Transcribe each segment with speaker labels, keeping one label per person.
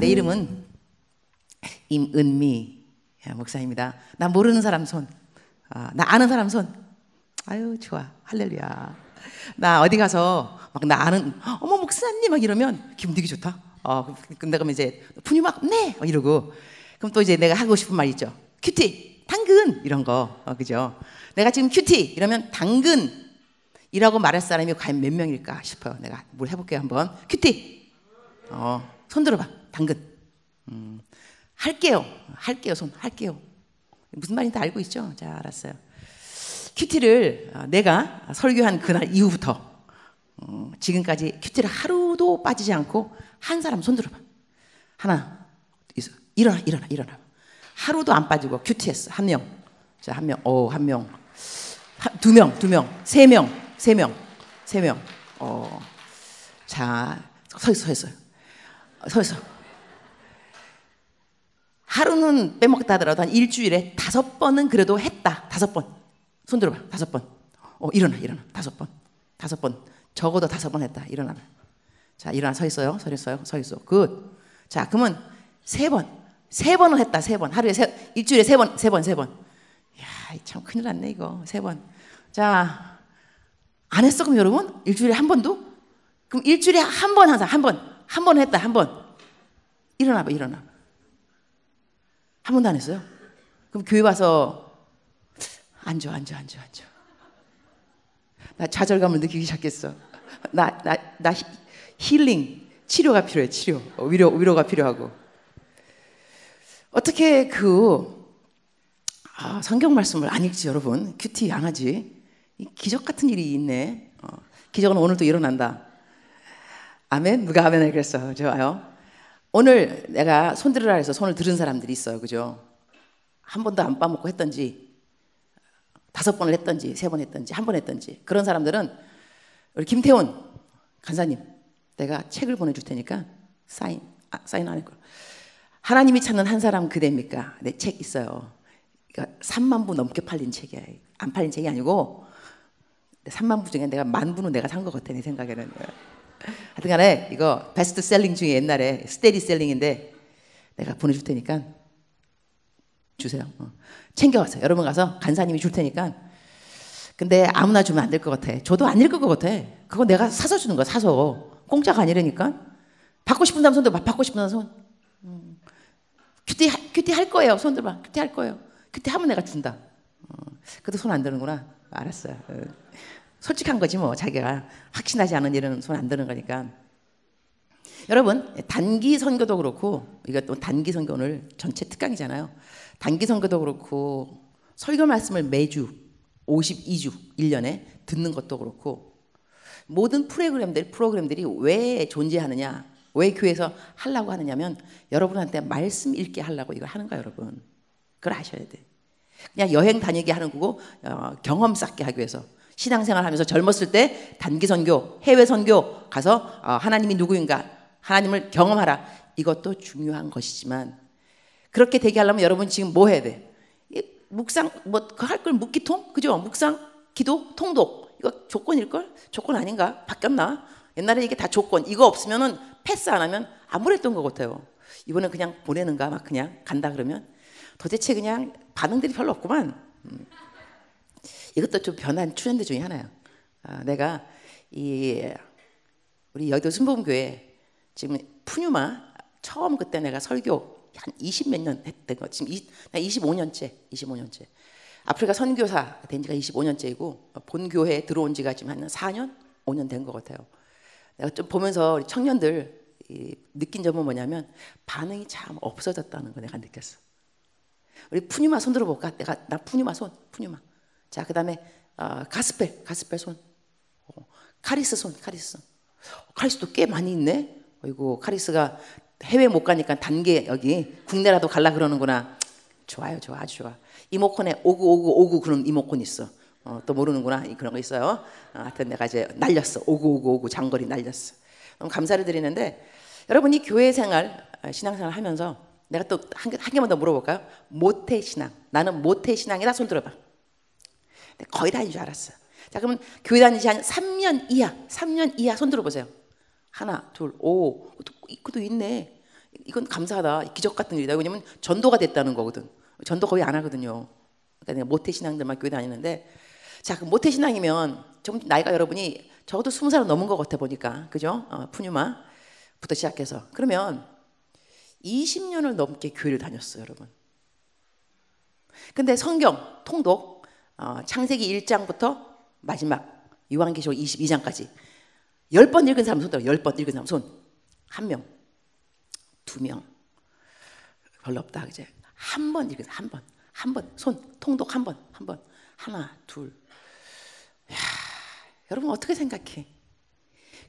Speaker 1: 내 이름은 임은미 목사입니다. 나 모르는 사람 손, 나 아는 사람 손. 아유 좋아, 할렐루야. 나 어디 가서 막 나 아는 어머 목사님 막 이러면 기분 되게 좋다. 근데 그러면 이제 분유 막 네 이러고 그럼 또 이제 내가 하고 싶은 말 있죠. 큐티, 당근 이런 거, 그죠? 내가 지금 큐티 이러면 당근이라고 말할 사람이 과연 몇 명일까 싶어요. 내가 뭘 해볼게요 한번. 큐티, 손 들어봐. 당근. 할게요. 손 할게요. 무슨 말인지 알고 있죠? 자, 알았어요. 큐티를 내가 설교한 그날 이후부터 지금까지 큐티를 하루도 빠지지 않고 한 사람 손 들어봐. 하나, 일어나. 하루도 안 빠지고 큐티했어. 한 명. 자, 한 명. 한 명. 두 명. 세 명. 자, 서 있어. 하루는 빼먹다 하더라도 한 일주일에 5번은 그래도 했다. 5번. 손 들어봐. 5번. 일어나. 5번. 적어도 5번 했다. 일어나. 자, 일어나. 서 있어. 굿. 자, 그러면 3번은 했다. 3번. 일주일에 3번. 야, 참 큰일 났네 이거. 3번. 자, 안 했어 그럼 여러분? 일주일에 한 번도? 그럼 일주일에 한 번 항상 한 번 했다. 한 번. 일어나. 한 번도 안 했어요? 그럼 교회 와서 앉아. 나 좌절감을 느끼기 시작했어. 나 힐링, 치료가 필요해. 위로가 필요하고. 어떻게 성경 말씀을 안 읽지 여러분? 큐티 양아지. 기적 같은 일이 있네. 기적은 오늘 또 일어난다. 아멘? 누가 아멘 하겠어? 좋아요. 오늘 내가 손 들으라 해서 손을 들은 사람들이 있어요. 그죠? 한 번도 안 빠먹고 했던지 5번을 했던지 3번 했던지 1번 했던지 그런 사람들은 우리 김태훈 간사님 내가 책을 보내줄 테니까 사인 안 할걸. 하나님이 찾는 한 사람 그대입니까? 내 책 있어요. 그러니까 3만 부 넘게 팔린 책이야. 안 팔린 책이 아니고 3만 부 중에 내가 10,000부는 내가 산 것 같아 내 생각에는. 하여튼 간에 이거 베스트셀링 중에 옛날에 스테디셀링인데 내가 보내줄 테니까 주세요. 챙겨왔어요. 여러분 가서 간사님이 줄 테니까. 근데 아무나 주면 안 될 것 같아. 저도 안 읽을 것 같아. 그거 내가 사서 주는 거야. 사서. 공짜가 아니라니까. 받고 싶은 사람 손 들어. 받고 싶은 사람 손. 큐티 할 거예요. 손 들어봐. 큐티 할 거예요. 큐티 하면 내가 준다. 그래도 손 안 드는구나. 알았어요. 솔직한 거지 뭐. 자기가 확신하지 않은 일은 손 안 드는 거니까. 여러분 단기 선교도 그렇고 이것도 단기 선교 오늘 전체 특강이잖아요. 단기 선교도 그렇고 설교 말씀을 매주 52주 1년에 듣는 것도 그렇고 모든 프로그램들이 왜 존재하느냐, 왜 교회에서 하려고 하느냐면 여러분한테 말씀 읽게 하려고 이걸 하는 거야 여러분. 그걸 아셔야 돼. 그냥 여행 다니게 하는 거고 경험 쌓게 하기 위해서 신앙생활 하면서 젊었을 때 단기 선교, 해외 선교 가서 하나님이 누구인가 하나님을 경험하라. 이것도 중요한 것이지만 그렇게 되게 하려면 여러분 지금 뭐 해야 돼? 묵상 할 걸 묵기통? 그죠? 묵상, 기도, 통독 이거 조건일걸? 조건 아닌가? 바뀌었나? 옛날에 이게 다 조건. 이거 없으면은 패스 안 하면 아무랬던 것 같아요. 이번엔 그냥 보내는가 막 그냥 간다 그러면 도대체 그냥 반응들이 별로 없구만. 이것도 좀 변한 트렌드 중에 하나예요. 내가 우리 여의도 순복음교회 지금 푸뉴마 처음 그때 내가 설교 한 20몇 년 했던 거 지금 25년째 아프리카 선교사 된 지가 25년째이고 본 교회에 들어온 지가 지금 한 4년? 5년 된 것 같아요. 내가 좀 보면서 우리 청년들 느낀 점은 뭐냐면 반응이 참 없어졌다는 거 내가 느꼈어. 우리 푸뉴마 손 들어볼까? 나 푸뉴마 손. 자, 그 다음에 가스펠 손. 카리스 손. 카리스도 꽤 많이 있네. 어이구, 카리스가 해외 못 가니까 단계 여기 국내라도 갈라 그러는구나. 좋아요, 아주 좋아. 이모콘에 오구 그런 이모콘 있어. 또 모르는구나. 그런 거 있어요. 하여튼 내가 이제 날렸어. 오구 장거리 날렸어. 너무 감사를 드리는데 여러분이 교회 생활, 신앙생활 하면서 내가 또 한 개만 더 물어볼까요? 모태신앙. 나는 모태신앙이다. 손 들어봐. 거의 다인 줄 알았어. 자, 그러면 교회 다니지 한 3년 이하 손 들어보세요. 하나, 둘, 오, 그것도 있네. 이건 감사하다. 기적 같은 일이다. 왜냐면 전도가 됐다는 거거든. 전도 거의 안 하거든요. 그러니까 내가 모태신앙들만 교회 다니는데, 자, 그 모태신앙이면 좀 나이가 여러분이 적어도 20살은 넘은 것 같아 보니까, 그죠? 푸뉴마부터 시작해서 그러면 20년을 넘게 교회를 다녔어요, 여러분. 근데 성경 통독 창세기 1장부터 마지막 요한계시록 22장까지 10번 읽은 사람 손 들어. 10번 읽은 사람 손. 1명, 2명, 별로 없다, 그제? 한 번 읽은 사람, 한 번 손. 통독 한 번. 하나, 둘. 야, 여러분 어떻게 생각해?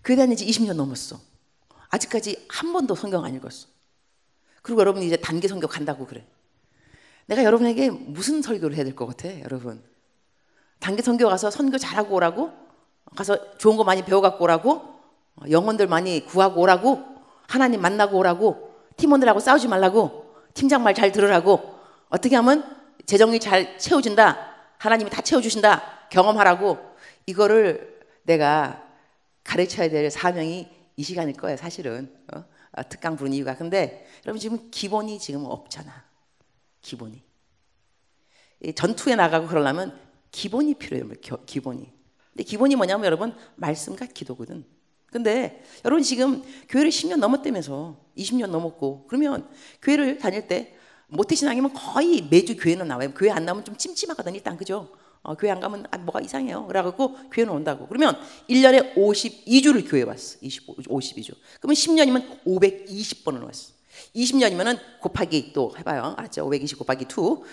Speaker 1: 교회 다닌 지 20년 넘었어. 아직까지 한 번도 성경 안 읽었어. 그리고 여러분이 이제 단기 선교 간다고 그래. 내가 여러분에게 무슨 설교를 해야 될 것 같아, 여러분? 단기 선교 가서 선교 잘하고 오라고? 가서 좋은 거 많이 배워갖고 오라고? 영혼들 많이 구하고 오라고? 하나님 만나고 오라고? 팀원들하고 싸우지 말라고? 팀장 말 잘 들으라고? 어떻게 하면 재정이 잘 채워진다? 하나님이 다 채워주신다? 경험하라고? 이거를 내가 가르쳐야 될 사명이 이 시간일 거예요, 사실은. 특강 부른 이유가. 근데 여러분 지금 기본이 지금 없잖아. 기본이. 전투에 나가고 그러려면 기본이 필요해요. 기본이. 근데 기본이 뭐냐면 여러분 말씀과 기도거든. 근데 여러분 지금 교회를 10년 넘었다면서 20년 넘었고, 그러면 교회를 다닐 때 모태신앙이면 거의 매주 교회는 나와요. 교회 안 나오면 좀 찜찜하거든 일단, 그죠? 교회 안 가면 뭐가 이상해요. 그래갖고 교회는 온다고. 그러면 1년에 52주를 교회 왔어. 52주. 그러면 10년이면 520번을 왔어. 20년이면은 곱하기 또 해봐요. 알았죠? 520 곱하기 2.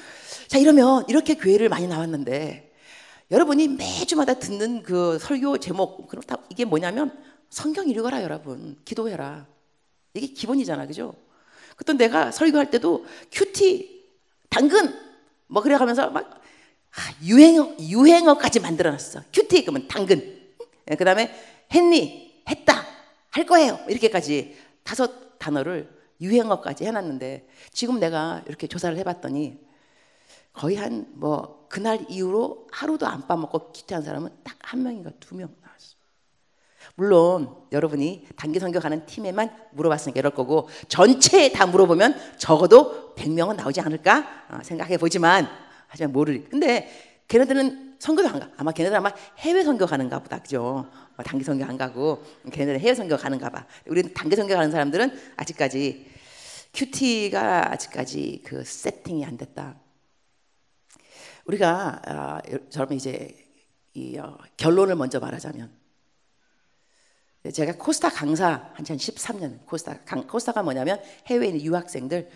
Speaker 1: 자, 이러면 이렇게 교회를 많이 나왔는데 여러분이 매주마다 듣는 그 설교 제목, 그렇다, 이게 뭐냐면 성경 읽어라, 여러분. 기도해라. 이게 기본이잖아, 그죠? 그때 내가 설교할 때도 큐티, 당근, 뭐 그래 가면서 막 유행어까지 만들어놨어. 큐티 그러면 당근. 그 다음에 했니, 했다, 할 거예요. 이렇게까지 5단어를 유행어까지 해놨는데 지금 내가 이렇게 조사를 해봤더니 거의 한 뭐 그날 이후로 하루도 안 빠먹고 큐티한 사람은 딱 1명인가 2명 나왔어. 물론 여러분이 단기 선교 가는 팀에만 물어봤으니까 이럴 거고, 전체에 다 물어보면 적어도 100명은 나오지 않을까 생각해 보지만, 하지만 모르리. 근데 걔네들은 선교도 안 가. 아마 걔네들 아마 해외 선교 가는가 보다, 그죠? 단기 선교 안 가고 걔네들은 해외 선교 가는가 봐. 우리는 단기 선교 가는 사람들은 아직까지 큐티가 아직까지 그 세팅이 안 됐다. 우리가 여러분 이제 결론을 먼저 말하자면, 제가 코스타 강사 한 13년, 코스타가 뭐냐면 해외에 있는 유학생들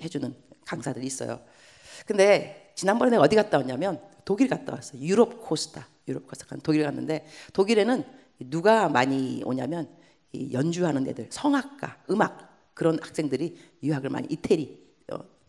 Speaker 1: 해주는 강사들이 있어요. 근데 지난번에 내가 어디 갔다 왔냐면 독일 갔다 왔어요. 유럽 코스타 독일 갔는데, 독일에는 누가 많이 오냐면 연주하는 애들, 성악가, 음악 그런 학생들이 유학을 많이, 이태리,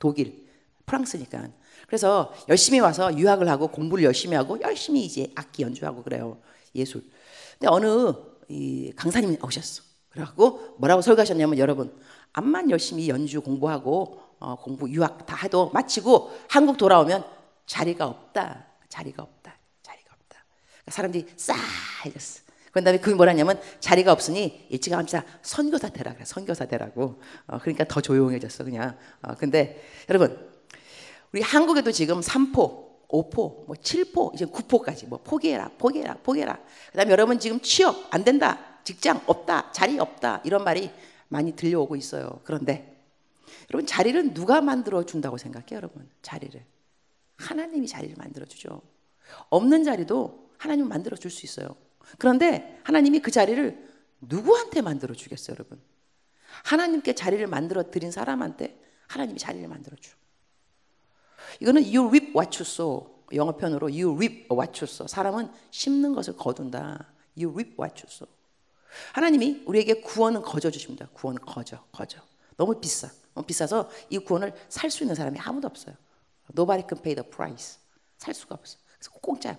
Speaker 1: 독일, 프랑스니까. 그래서 열심히 와서 유학을 하고 공부를 열심히 하고 열심히 이제 악기 연주하고 그래요. 예술. 근데 어느 이 강사님이 오셨어. 그래갖고 뭐라고 설교하셨냐면, 여러분 암만 열심히 연주 공부하고 공부 유학 다 해도 마치고 한국 돌아오면 자리가 없다. 그러니까 사람들이 싹 해졌어. 그 다음에 그게 뭐라냐면, 자리가 없으니 일찌감치 선교사 되라 그래. 선교사 되라고. 그러니까 더 조용해졌어 그냥. 근데 여러분 우리 한국에도 지금 3포, 5포, 뭐 7포, 이제 9포까지 뭐 포기해라. 그다음에 여러분 지금 취업 안 된다, 직장 없다, 자리 없다, 이런 말이 많이 들려오고 있어요. 그런데 여러분 자리를 누가 만들어 준다고 생각해요, 여러분? 자리를 하나님이 자리를 만들어 주죠. 없는 자리도 하나님은 만들어 줄 수 있어요. 그런데 하나님이 그 자리를 누구한테 만들어 주겠어요, 여러분? 하나님께 자리를 만들어 드린 사람한테 하나님이 자리를 만들어 줘. 이거는 you reap what you sow. 영어 표현으로 you reap what you sow. 사람은 심는 것을 거둔다. You reap what you sow. 하나님이 우리에게 구원은 거저 주십니다. 구원은 거저. 너무 비싸. 너무 비싸서 이 구원을 살 수 있는 사람이 아무도 없어요. Nobody can pay the price. 살 수가 없어. 그래서 공짜야.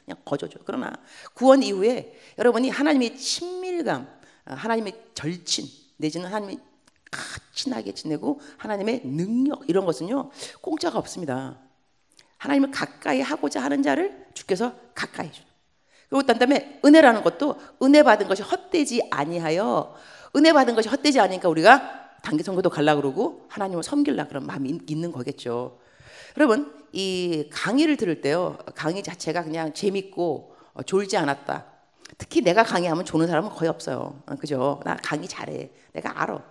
Speaker 1: 그냥 거저 줘. 그러나 구원 이후에 여러분이 하나님의 친밀감, 하나님의 절친 내지는 하나님의 친하게 지내고 하나님의 능력, 이런 것은요 공짜가 없습니다. 하나님을 가까이 하고자 하는 자를 주께서 가까이 해줘요. 그리고 그다음에 은혜라는 것도 은혜 받은 것이 헛되지 아니하여, 은혜 받은 것이 헛되지 않으니까 우리가 단기 선교도 가려고 그러고 하나님을 섬기려고 그런 마음이 있는 거겠죠. 여러분, 이 강의를 들을 때요, 강의 자체가 그냥 재밌고 졸지 않았다. 특히 내가 강의하면 조는 사람은 거의 없어요. 그죠? 나 강의 잘해. 내가 알아.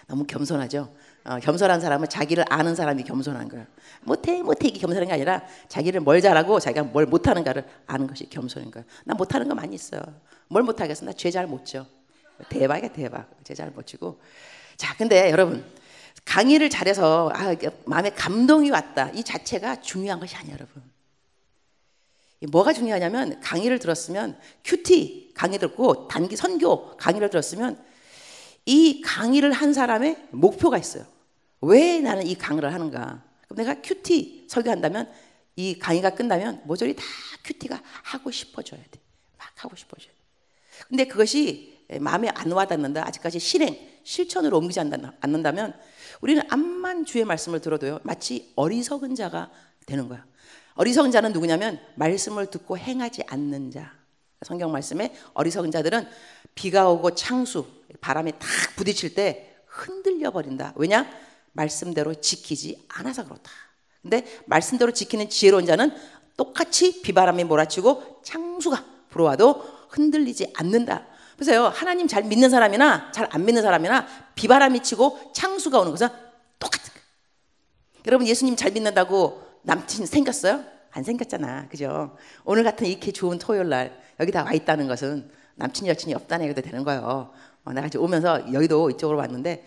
Speaker 1: 너무 겸손하죠. 겸손한 사람은 자기를 아는 사람이 겸손한 거예요. 못해 이게 겸손한 게 아니라 자기를 뭘 잘하고 자기가 뭘 못하는가를 아는 것이 겸손인 거예요. 나 못하는 거 많이 있어요. 뭘 못하겠어? 나 죄 잘 못 져. 대박이야 대박. 죄 잘 못 지고. 자, 근데 여러분, 강의를 잘해서 마음에 감동이 왔다, 이 자체가 중요한 것이 아니에요. 여러분, 뭐가 중요하냐면, 강의를 들었으면, 큐티 강의 듣고 단기 선교 강의를 들었으면 이 강의를 한 사람의 목표가 있어요. 왜 나는 이 강의를 하는가? 그럼 내가 큐티 설교한다면 이 강의가 끝나면 모조리 다 큐티가 하고 싶어져야 돼. 막 하고 싶어져야 돼. 근데 그것이 마음에 안 와닿는다, 아직까지 실천으로 옮기지 않는다면 우리는 암만 주의 말씀을 들어도요, 마치 어리석은 자가 되는 거야. 어리석은 자는 누구냐면 말씀을 듣고 행하지 않는 자. 성경 말씀에 어리석은 자들은 비가 오고 창수, 바람에 탁 부딪힐 때 흔들려 버린다. 왜냐? 말씀대로 지키지 않아서 그렇다. 근데 말씀대로 지키는 지혜로운 자는 똑같이 비바람이 몰아치고 창수가 불어와도 흔들리지 않는다. 보세요. 하나님 잘 믿는 사람이나 잘 안 믿는 사람이나 비바람이 치고 창수가 오는 것은 똑같은 거예요. 여러분, 예수님 잘 믿는다고 남친 생겼어요? 안 생겼잖아. 그죠? 오늘 같은 이렇게 좋은 토요일 날 여기 다 와 있다는 것은 남친 여친이 없다는 얘기도 되는 거예요. 내가 이제 오면서 여의도 이쪽으로 왔는데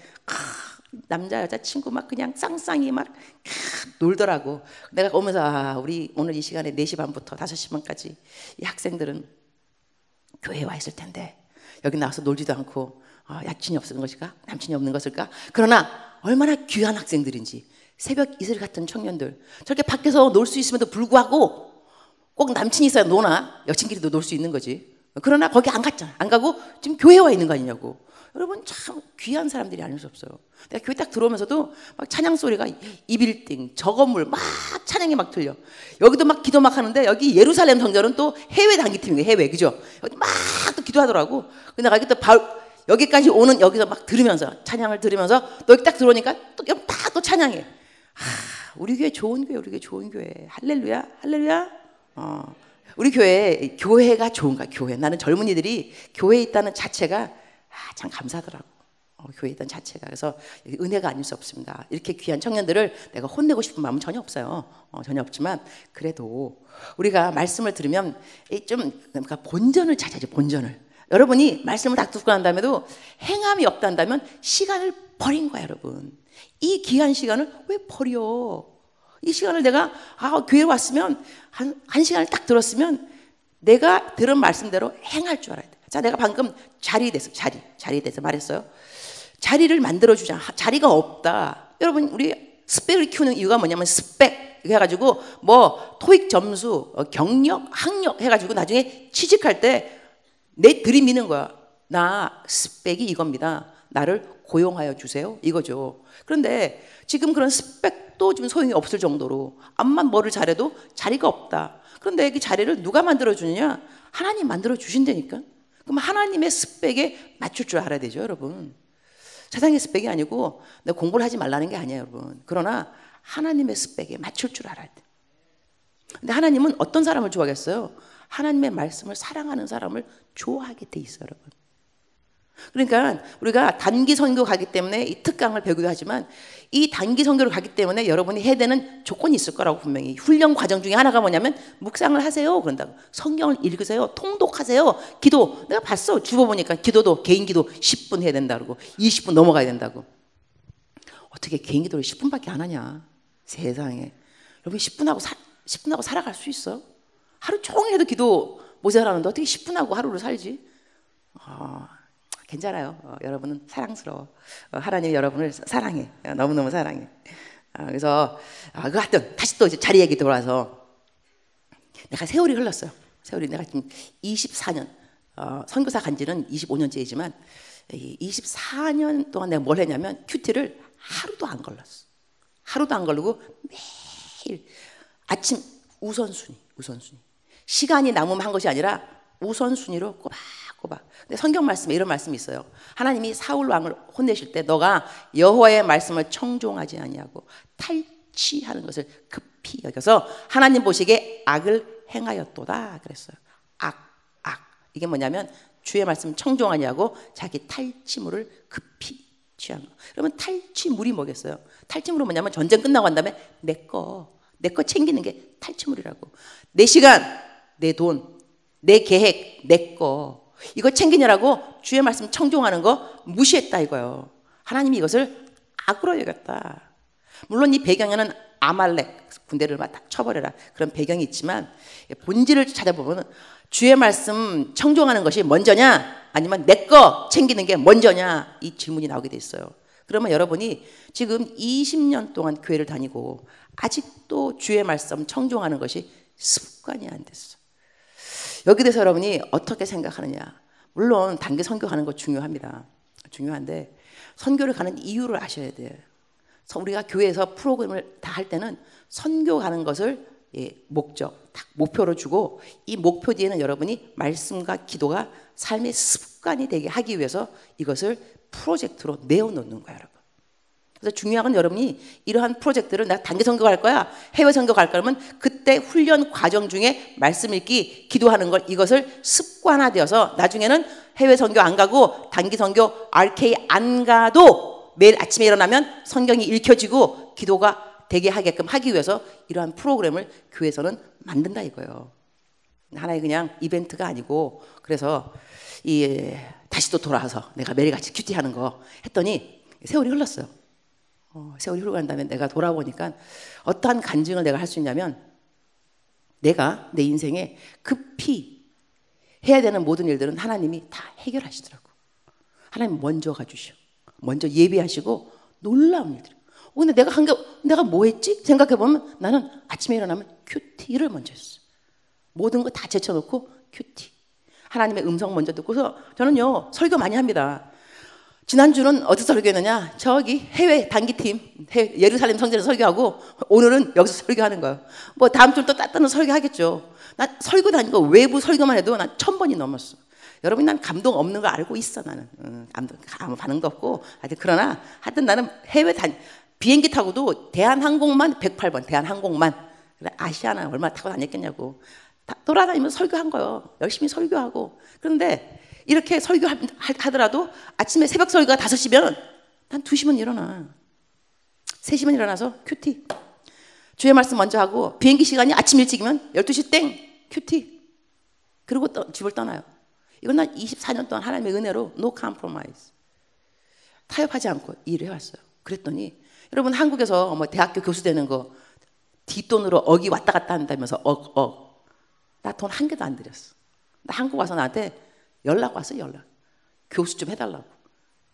Speaker 1: 남자 여자 친구 막 그냥 쌍쌍이 막 놀더라고. 내가 오면서 우리 오늘 이 시간에 4시 반부터 5시 반까지 이 학생들은 교회에 와 있을 텐데 여기 나와서 놀지도 않고 여친이 없는 것일까? 남친이 없는 것일까? 그러나 얼마나 귀한 학생들인지, 새벽 이슬 같은 청년들, 저렇게 밖에서 놀 수 있음에도 불구하고 꼭 남친이 있어야 노나, 여친끼리도 놀 수 있는 거지. 그러나 거기 안 갔잖아. 안 가고 지금 교회에 와 있는 거 아니냐고. 여러분, 참 귀한 사람들이 아닐 수 없어요. 내가 교회 딱 들어오면서도 막 찬양 소리가 이 빌딩 저 건물 막 찬양이 막 들려. 여기도 막 기도 막 하는데, 여기 예루살렘 성전은 또 해외 단기팀이에요. 해외. 그죠? 여기 막 또 기도하더라고. 근데 내가 여기 또 여기까지 오는, 여기서 막 들으면서 찬양을 들으면서 또 여기 딱 들어오니까 또 여기 막 또 찬양해. 우리 교회 좋은 교회, 우리 교회 좋은 교회. 할렐루야, 할렐루야. 우리 교회가 좋은가? 교회. 나는 젊은이들이 교회에 있다는 자체가 참 감사하더라고. 교회에 있다는 자체가. 그래서 은혜가 아닐 수 없습니다. 이렇게 귀한 청년들을 내가 혼내고 싶은 마음은 전혀 없어요. 전혀 없지만 그래도 우리가 말씀을 들으면 좀 그러니까 본전을 찾아야죠. 본전을. 여러분이 말씀을 딱 듣고 난 다음에도 행함이 없단다면 시간을 버린 거야, 여러분. 이 귀한 시간을 왜 버려? 이 시간을 내가 교회에 왔으면 한 시간을 딱 들었으면 내가 들은 말씀대로 행할 줄 알아야 돼. 자, 내가 방금 자리에 대해서 말했어요. 자리를 만들어주자. 자리가 없다. 여러분, 우리 스펙을 키우는 이유가 뭐냐면 스펙 해가지고 뭐 토익 점수, 경력, 학력 해가지고 나중에 취직할 때 내 들이미는 거야. 나 스펙이 이겁니다. 나를 고용하여 주세요. 이거죠. 그런데 지금 그런 스펙도 좀 소용이 없을 정도로 암만 뭐를 잘해도 자리가 없다. 그런데 그 자리를 누가 만들어주느냐? 하나님 만들어주신다니까. 그럼 하나님의 스펙에 맞출 줄 알아야 되죠, 여러분. 세상의 스펙이 아니고 내가 공부를 하지 말라는 게 아니에요, 여러분. 그러나 하나님의 스펙에 맞출 줄 알아야 돼. 근데 하나님은 어떤 사람을 좋아하겠어요? 하나님의 말씀을 사랑하는 사람을 좋아하게 돼 있어요, 여러분. 그러니까 우리가 단기 선교 가기 때문에 이 특강을 배우기도 하지만, 이 단기 선교를 가기 때문에 여러분이 해야 되는 조건이 있을 거라고. 분명히 훈련 과정 중에 하나가 뭐냐면 묵상을 하세요. 그런다고. 성경을 읽으세요. 통독하세요. 기도. 내가 봤어. 주보보니까 기도도 개인 기도 10분 해야 된다 그러고 20분 넘어가야 된다고. 어떻게 개인 기도를 10분밖에 안 하냐, 세상에. 여러분, 10분하고 살아갈 수 있어? 하루 종일 해도 기도 모자라는데 어떻게 10분하고 하루를 살지? 괜찮아요. 여러분은 사랑스러워. 하나님이 여러분을 사랑해. 너무너무 사랑해. 그래서 하여튼 다시 또 이제 자리 얘기 돌아와서, 내가 세월이 흘렀어요. 내가 지금 24년 선교사 간 지는 25년째이지만 24년 동안 내가 뭘 했냐면 큐티를 하루도 안 걸렀어. 하루도 안 걸리고 매일 아침 우선순위. 시간이 남으면 한 것이 아니라 우선순위로 봐. 근데 성경 말씀에 이런 말씀이 있어요. 하나님이 사울 왕을 혼내실 때 너가 여호와의 말씀을 청종하지 아니하고 탈취하는 것을 급히 여겨서 하나님 보시기에 악을 행하였도다 그랬어요. 악. 이게 뭐냐면 주의 말씀 청종하냐고 자기 탈취물을 급히 취한 거. 그러면 탈취물이 뭐겠어요? 탈취물은 뭐냐면 전쟁 끝나고 난 다음에 내 거 챙기는 게 탈취물이라고. 내 시간, 내 돈, 내 계획, 내 거 이거 챙기느라고 주의 말씀 청종하는 거 무시했다 이거예요. 하나님이 이것을 악으로 여겼다. 물론 이 배경에는 아말렉 군대를 막 쳐버려라 그런 배경이 있지만 본질을 찾아보면 주의 말씀 청종하는 것이 먼저냐 아니면 내 거 챙기는 게 먼저냐 이 질문이 나오게 돼 있어요. 그러면 여러분이 지금 20년 동안 교회를 다니고 아직도 주의 말씀 청종하는 것이 습관이 안 됐어. 여기 대해서 여러분이 어떻게 생각하느냐. 물론 단기 선교하는 거 중요합니다. 중요한데 선교를 가는 이유를 아셔야 돼요. 우리가 교회에서 프로그램을 다 할 때는 선교 가는 것을 목적, 딱 목표로 주고 이 목표 뒤에는 여러분이 말씀과 기도가 삶의 습관이 되게 하기 위해서 이것을 프로젝트로 내어놓는 거예요, 여러분. 그래서 중요한 건 여러분이 이러한 프로젝트를 내가 단기 선교 갈 거야, 해외 선교 갈 거면 그때 훈련 과정 중에 말씀 읽기, 기도하는 걸 이것을 습관화되어서 나중에는 해외 선교 안 가고 단기 선교 RK 안 가도 매일 아침에 일어나면 성경이 읽혀지고 기도가 되게 하게끔 하기 위해서 이러한 프로그램을 교회에서는 만든다 이거예요. 하나의 그냥 이벤트가 아니고. 그래서 다시 또 돌아와서 내가 매일같이 큐티하는 거 했더니 세월이 흘렀어요. 세월이 흐르고 난 다음에 내가 돌아보니까 어떠한 간증을 내가 할 수 있냐면 내가 내 인생에 급히 해야 되는 모든 일들은 하나님이 다 해결하시더라고. 하나님 먼저 가주셔. 먼저 예비하시고 놀라운 일들. 근데 내가 뭐 했지? 생각해보면 나는 아침에 일어나면 큐티를 먼저 했어. 모든 거 다 제쳐놓고 큐티. 하나님의 음성 먼저 듣고서 저는요 설교 많이 합니다. 지난주는 어디서 설교했느냐? 저기 해외 단기팀 예루살렘 성전에서 설교하고 오늘은 여기서 설교하는 거예요. 뭐 다음 주는 또 따뜻한 설교하겠죠. 난 설교 다니고 외부 설교만 해도 난 1000번이 넘었어. 여러분 난 감동 없는 걸 알고 있어. 나는 아무 반응도 없고. 그러나 하여튼 나는 해외 비행기 타고도 대한항공만 108번 대한항공만. 그래, 아시아나 얼마나 타고 다녔겠냐고. 돌아다니면서 설교한 거예요. 열심히 설교하고. 그런데 이렇게 설교하더라도 아침에 새벽 설교가 5시면 난 2시면 일어나. 3시면 일어나서 큐티. 주의 말씀 먼저 하고 비행기 시간이 아침 일찍이면 12시 땡 큐티. 그리고 집을 떠나요. 이건 난 24년 동안 하나님의 은혜로 no compromise. 타협하지 않고 일을 해왔어요. 그랬더니 여러분 한국에서 뭐 대학교 교수 되는 거 뒷돈으로 억이 왔다 갔다 한다면서 나 돈 한 개도 안 들였어. 나 한국 와서 나한테 연락 왔어. 연락. 교수 좀 해달라고.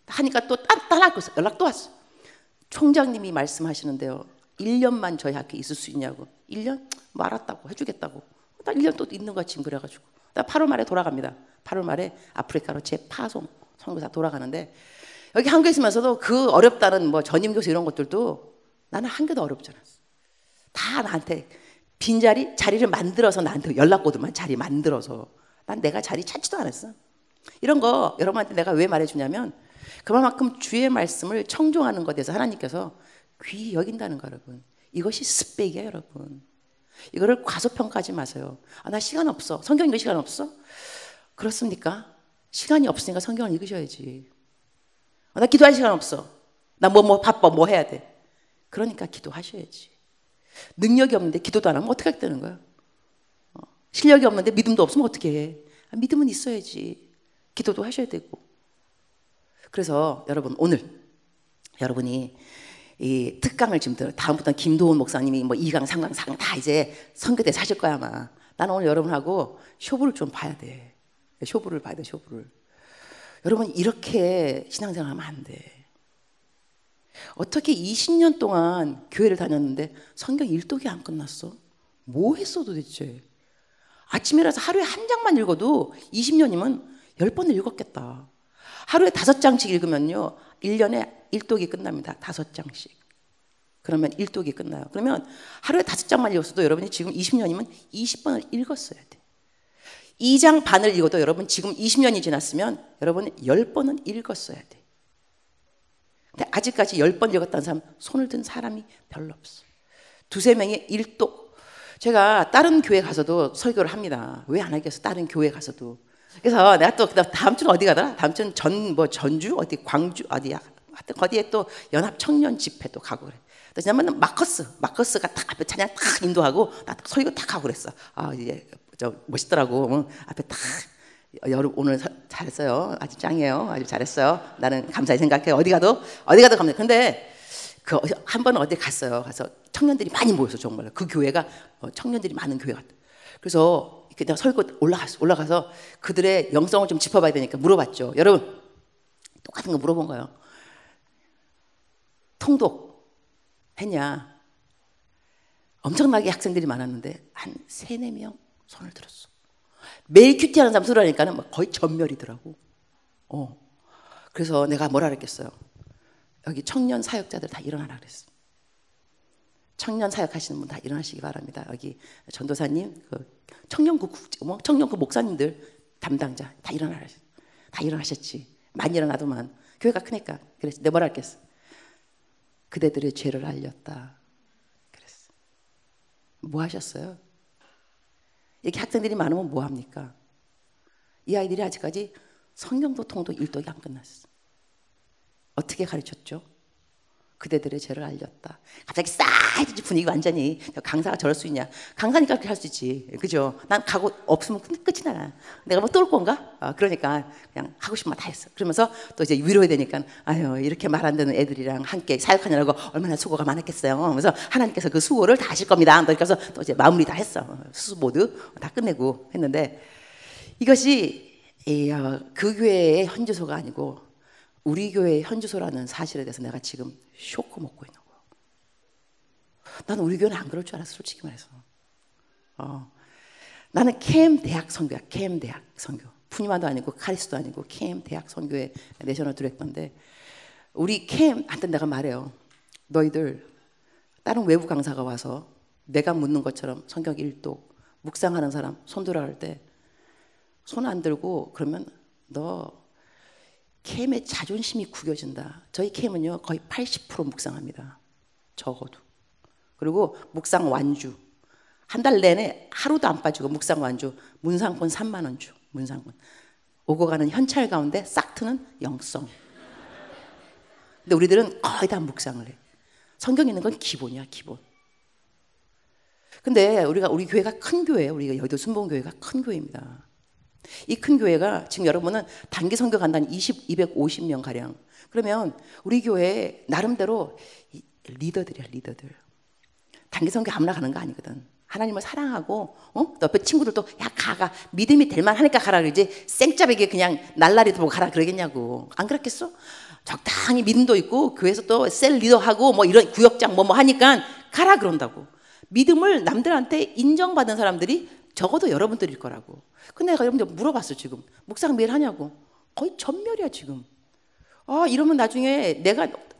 Speaker 1: 하니까 또 따라 연락 또 왔어. 총장님이 말씀하시는데요. 1년만 저희 학교에 있을 수 있냐고. 1년? 뭐 알았다고 해주겠다고. 나 1년 또 있는 거야 지금 그래가지고. 나 8월 말에 돌아갑니다. 8월 말에 아프리카로 제 파송 선교사 돌아가는데 여기 한국에 있으면서도 그 어렵다는 뭐 전임교수 이런 것들도 나는 한 개도 어렵지 않았어. 다 나한테 자리를 만들어서 나한테 연락 오더만 자리 만들어서. 난 내가 자리 찾지도 않았어. 이런 거 여러분한테 내가 왜 말해주냐면 그만큼 주의 말씀을 청종하는 것에 대해서 하나님께서 귀히 여긴다는 거 여러분. 이것이 스펙이에요 여러분. 이거를 과소평가하지 마세요. 나 시간 없어. 성경 읽을 시간 없어? 그렇습니까? 시간이 없으니까 성경을 읽으셔야지. 나 기도할 시간 없어. 나 바빠 뭐 해야 돼. 그러니까 기도하셔야지. 능력이 없는데 기도도 안 하면 어떻게 되는 거야? 실력이 없는데 믿음도 없으면 어떻게 해? 믿음은 있어야지. 기도도 하셔야 되고. 그래서 여러분 오늘 여러분이 이 특강을 지금 들어 다음부터는 김도훈 목사님이 뭐 2강, 3강, 4강 다 이제 선교대에서 하실 거야 아마. 나는 오늘 여러분하고 쇼부를 좀 봐야 돼. 쇼부를 봐야 돼. 쇼부를. 여러분 이렇게 신앙생활 하면 안 돼. 어떻게 20년 동안 교회를 다녔는데 성경 일독이 안 끝났어? 뭐 했어 도대체? 아침에 일어나서 하루에 한 장만 읽어도 20년이면 10번을 읽었겠다. 하루에 5장씩 읽으면요 1년에 일독이 끝납니다. 5장씩. 그러면 일독이 끝나요. 그러면 하루에 5장만 읽었어도 여러분이 지금 20년이면 20번을 읽었어야 돼. 2장 반을 읽어도 여러분 지금 20년이 지났으면 여러분 10번은 읽었어야 돼. 근데 아직까지 10번 읽었다는 사람 손을 든 사람이 별로 없어. 두세 명의 일독. 제가 다른 교회 가서도 설교를 합니다. 왜 안 하겠어? 다른 교회 가서도. 그래서 내가 또 다음 주는 어디 가더라? 다음 주는 전주 어디 광주 어디야? 하여튼 거기에 또 연합 청년 집회도 가고 그래. 지난번에 마커스가 딱 앞에 찬양 딱 인도하고 나 설교 딱 하고 그랬어. 아 이제 저 멋있더라고. 앞에 딱 여러분 오늘 잘했어요. 아주 짱이에요. 아주 잘했어요. 나는 감사히 생각해. 어디 가도 감사해. 근데 그 한 번 어디 갔어요. 가서 청년들이 많이 모였어 정말. 그 교회가 청년들이 많은 교회 같아. 그래서 내가 설교 올라가서 그들의 영성을 좀 짚어봐야 되니까 물어봤죠. 여러분 똑같은 거 물어본 거예요. 통독 했냐? 엄청나게 학생들이 많았는데 한 3-4명 손을 들었어. 매일 큐티하는 사람 소리하니까는 거의 전멸이더라고. 그래서 내가 뭐라 그랬겠어요? 여기 청년 사역자들 다 일어나라 그랬어. 청년 사역하시는 분 다 일어나시기 바랍니다. 여기 전도사님, 청년부 목사님들 담당자 다 일어나라. 다 일어나셨지. 많이 일어나도만 교회가 크니까. 그래서 내가 뭐라 했겠어? 그대들의 죄를 알렸다. 그랬어. 뭐 하셨어요? 이렇게 학생들이 많으면 뭐 합니까? 이 아이들이 아직까지 성경도 통도 일독이 안 끝났어. 어떻게 가르쳤죠? 그대들의 죄를 알렸다. 갑자기 싸해지지 분위기 완전히. 강사가 저럴 수 있냐? 강사니까 그렇게 할 수 있지. 그죠? 난 각오 없으면 끝이 나나. 내가 뭐 또 올 건가? 그러니까 그냥 하고 싶은 말 다 했어. 그러면서 또 이제 위로해야 되니까 아유 이렇게 말 안 되는 애들이랑 함께 사역하느라고 얼마나 수고가 많았겠어요. 그래서 하나님께서 그 수고를 다 하실 겁니다. 그래서 또 이제 마무리 다 했어. 수수 모두 다 끝내고 했는데 이것이 그 교회의 현주소가 아니고 우리 교회의 현주소라는 사실에 대해서 내가 지금 쇼크 먹고 있는 거야. 나는 우리 교회는 안 그럴 줄 알았어, 솔직히 말해서. 나는 캠 대학 선교야, 캠 대학 선교. 푸니마도 아니고 카리스도 아니고 캠 대학 선교에 내셔널 디렉터인데 우리 캠 한테 내가 말해요. 너희들 다른 외부 강사가 와서 내가 묻는 것처럼 성경 1독 묵상하는 사람 손 들어 할 때 손 안 들고 그러면 너 캠의 자존심이 구겨진다. 저희 캠은요 거의 80% 묵상합니다. 적어도. 그리고 묵상 완주 한 달 내내 하루도 안 빠지고 묵상 완주 문상권 3만 원 주. 문상권 오고 가는 현찰 가운데 싹 트는 영성. 근데 우리들은 거의 다 묵상을 해. 성경 있는 건 기본이야, 기본. 근데 우리 교회가 큰 교회예요. 우리가 여의도 순복음교회가 큰 교회입니다. 이 큰 교회가 지금 여러분은 단기 선교 간다는 250명 가량. 그러면 우리 교회 나름대로 리더들이야, 리더들. 단기 선교 아무나 가는 거 아니거든. 하나님을 사랑하고 옆에 친구들도 야 가 믿음이 될 만하니까 가라 그러지 생짜배기 그냥 날라리 보고 가라 그러겠냐고. 안 그렇겠어? 적당히 믿음도 있고 교회에서 또 셀 리더하고 뭐 이런 구역장 뭐 하니까 가라 그런다고. 믿음을 남들한테 인정받은 사람들이 적어도 여러분들일 거라고. 근데 내가 여러분들 물어봤어. 지금 묵상 매일 하냐고. 거의 전멸이야 지금. 이러면 나중에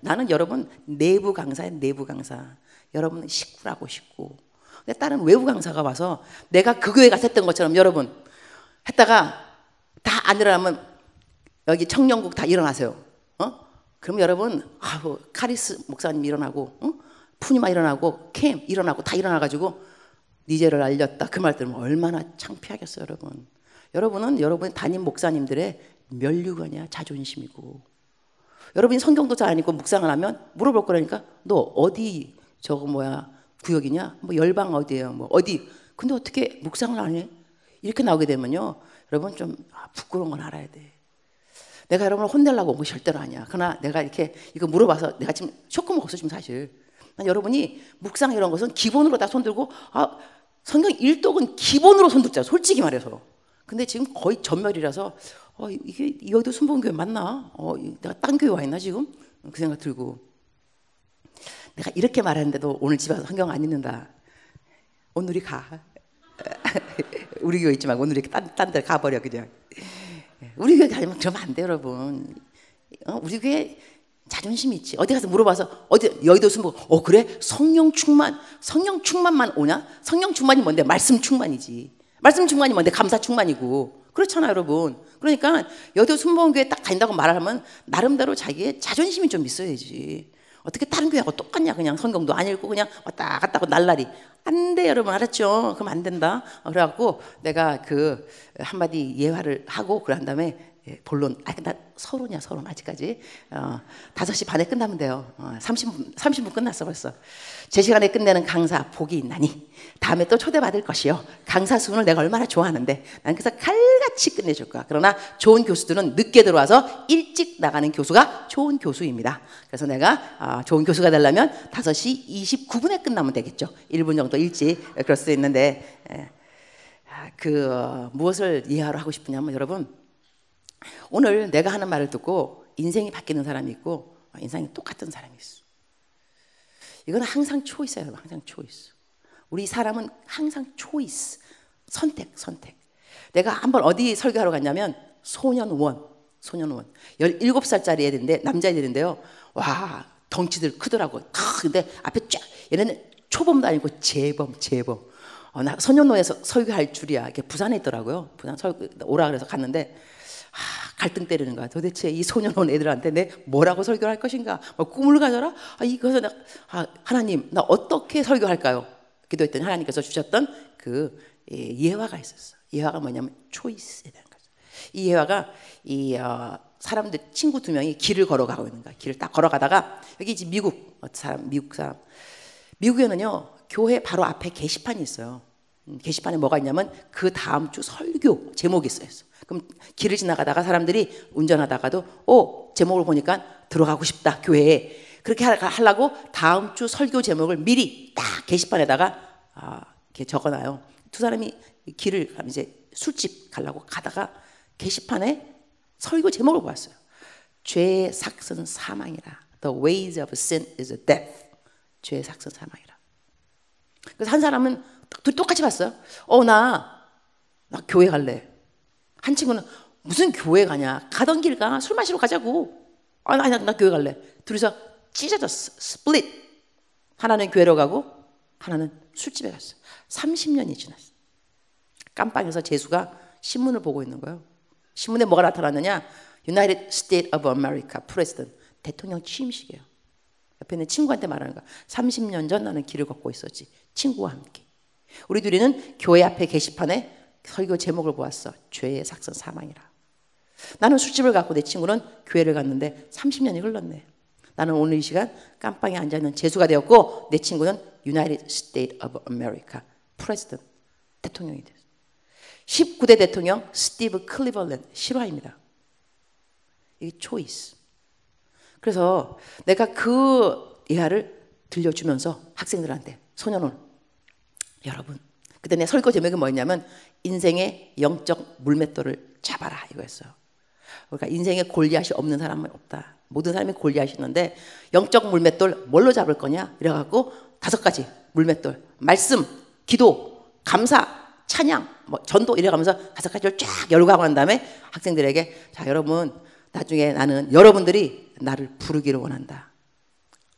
Speaker 1: 나는 여러분 내부 강사야, 내부 강사. 여러분은 식구라고, 식구. 근데 다른 외부 강사가 와서 내가 그 교회 가서 했던 것처럼 여러분 했다가 다 안 일어나면 여기 청년국 다 일어나세요. 그럼 여러분 카리스 목사님 일어나고 푸니마 일어나고 캠 일어나고 다 일어나가지고 네 죄를 알렸다 그 말 들으면 얼마나 창피하겠어요. 여러분. 여러분은 여러분의 담임 목사님들의 면류관이야, 자존심이고. 여러분이 성경도 잘 안 읽고 묵상을 하면 물어볼 거라니까 너 어디 구역이냐? 뭐 열방 어디예요? 뭐 어디? 근데 어떻게 묵상을 안 해? 이렇게 나오게 되면요, 여러분 좀 부끄러운 건 알아야 돼. 내가 여러분을 혼내려고 온 거 절대로 아니야. 그러나 내가 이렇게 이거 물어봐서 내가 지금 쇼크 먹었어 지금 사실. 난 여러분이 묵상 이런 것은 기본으로 다 손들고 성경 1독은 기본으로 손들자 솔직히 말해서. 근데 지금 거의 전멸이라서 이게 여의도 순복음교회 맞나? 내가 딴 교회 와 있나 지금? 그 생각 들고. 내가 이렇게 말하는데도 오늘 집에 와서 성경 안 읽는다. 오늘이 가. 우리 교회 있지 말고 오늘 이렇게 딴 데 가버려 그냥. 우리 교회 가면 그러면 안 돼 여러분. 우리 교회 자존심이 있지. 어디 가서 물어봐서 여의도 순복음 그래? 성령 충만만 오냐? 성령 충만이 뭔데? 말씀 충만이지. 말씀 충만이 뭔데 감사 충만이고. 그렇잖아요, 여러분. 그러니까 여도 순복음교회 딱 다닌다고 말하면 나름대로 자기의 자존심이 좀 있어야지. 어떻게 다른 교회하고 똑같냐. 그냥 성경도 안 읽고 그냥 왔다 갔다 하고 날라리. 안 돼, 여러분. 알았죠? 그럼 안 된다. 그래갖고 내가 그 한마디 예화를 하고 그런 다음에 본론. 나 서론이야, 서론. 아직까지 5시 반에 끝나면 돼요. 30분 끝났어 벌써. 제 시간에 끝내는 강사 복이 있나니 다음에 또 초대받을 것이요. 강사 수훈을 내가 얼마나 좋아하는데 난 그래서 칼같이 끝내줄 거야. 그러나 좋은 교수들은 늦게 들어와서 일찍 나가는 교수가 좋은 교수입니다. 그래서 내가 좋은 교수가 되려면 5시 29분에 끝나면 되겠죠. 1분 정도 일찍 그럴 수도 있는데 무엇을 이해하러 하고 싶으냐면 여러분, 오늘 내가 하는 말을 듣고 인생이 바뀌는 사람이 있고 인생이 똑같은 사람이 있어. 이건 항상 초이스예요. 여러분. 항상 초이스. 우리 사람은 항상 초이스. 선택. 내가 한번 어디 설교하러 갔냐면 소년원 17살짜리 애들인데 남자애들인데요. 와, 덩치들 크더라고. 근데 앞에 쫙 얘네는 초범도 아니고 재범. 나 소년원에서 설교할 줄이야. 이게 부산에 있더라고요. 부산 오라 그래서 갔는데 갈등 때리는 거야. 도대체 이 소년원 애들한테 내 뭐라고 설교를 할 것인가? 꿈을 가져라? 이거서 하나님, 나 어떻게 설교할까요? 기도했더니 하나님께서 주셨던 그 예화가 있었어. 예화가 뭐냐면 초이스에 대한 거죠. 이 예화가 사람들 친구 2명이 길을 걸어가고 있는 거야. 길을 딱 걸어가다가 여기 이제 미국 사람. 미국에는요 교회 바로 앞에 게시판이 있어요. 게시판에 뭐가 있냐면 그 다음 주 설교 제목이 있어요. 그럼 길을 지나가다가 사람들이 운전하다가도 제목을 보니까 들어가고 싶다 교회에. 그렇게 하려고 다음 주 설교 제목을 미리 딱 게시판에다가 이렇게 적어놔요. 2사람이 길을 이제 술집 가려고 가다가 게시판에 설교 제목을 보았어요. 죄의 삭은 사망이라. The ways of sin is death. 죄의 삭은 사망이라. 그래서 한 사람은 둘이 똑같이 봤어요. 나 교회 갈래. 한 친구는 무슨 교회 가냐. 가던 길 가. 술 마시러 가자고. 나 교회 갈래. 둘이서 찢어졌어. 스플릿. 하나는 교회로 가고 하나는 술집에 갔어. 30년이 지났어. 깜빵에서 재수가 신문을 보고 있는 거예요. 신문에 뭐가 나타났느냐. United States of America President. 대통령 취임식이에요. 옆에 있는 친구한테 말하는 거야. 30년 전 나는 길을 걷고 있었지. 친구와 함께. 우리 둘이는 교회 앞에 게시판에 설교 제목을 보았어. 죄의 삭은 사망이라. 나는 술집을 갔고 내 친구는 교회를 갔는데 30년이 흘렀네. 나는 오늘 이 시간 깜빵에 앉아있는 재수가 되었고 내 친구는 United States of America President. 대통령이 됐어. 19대 대통령 스티브 클리벌랜드 실화입니다. 이게 초이스. 그래서 내가 그 예화를 들려주면서 학생들한테 소년원 여러분, 그때 내 설교 제목이 뭐였냐면 인생의 영적 물맷돌을 잡아라 이거였어요. 그러니까 인생에 골리앗이 없는 사람은 없다. 모든 사람이 골리앗이 있는데 영적 물맷돌 뭘로 잡을 거냐? 이래갖고 5가지 물맷돌. 말씀, 기도, 감사, 찬양, 전도 이래가면서 5가지를 쫙 열거하고 난 다음에 학생들에게 자 여러분 나중에 나는 여러분들이 나를 부르기를 원한다.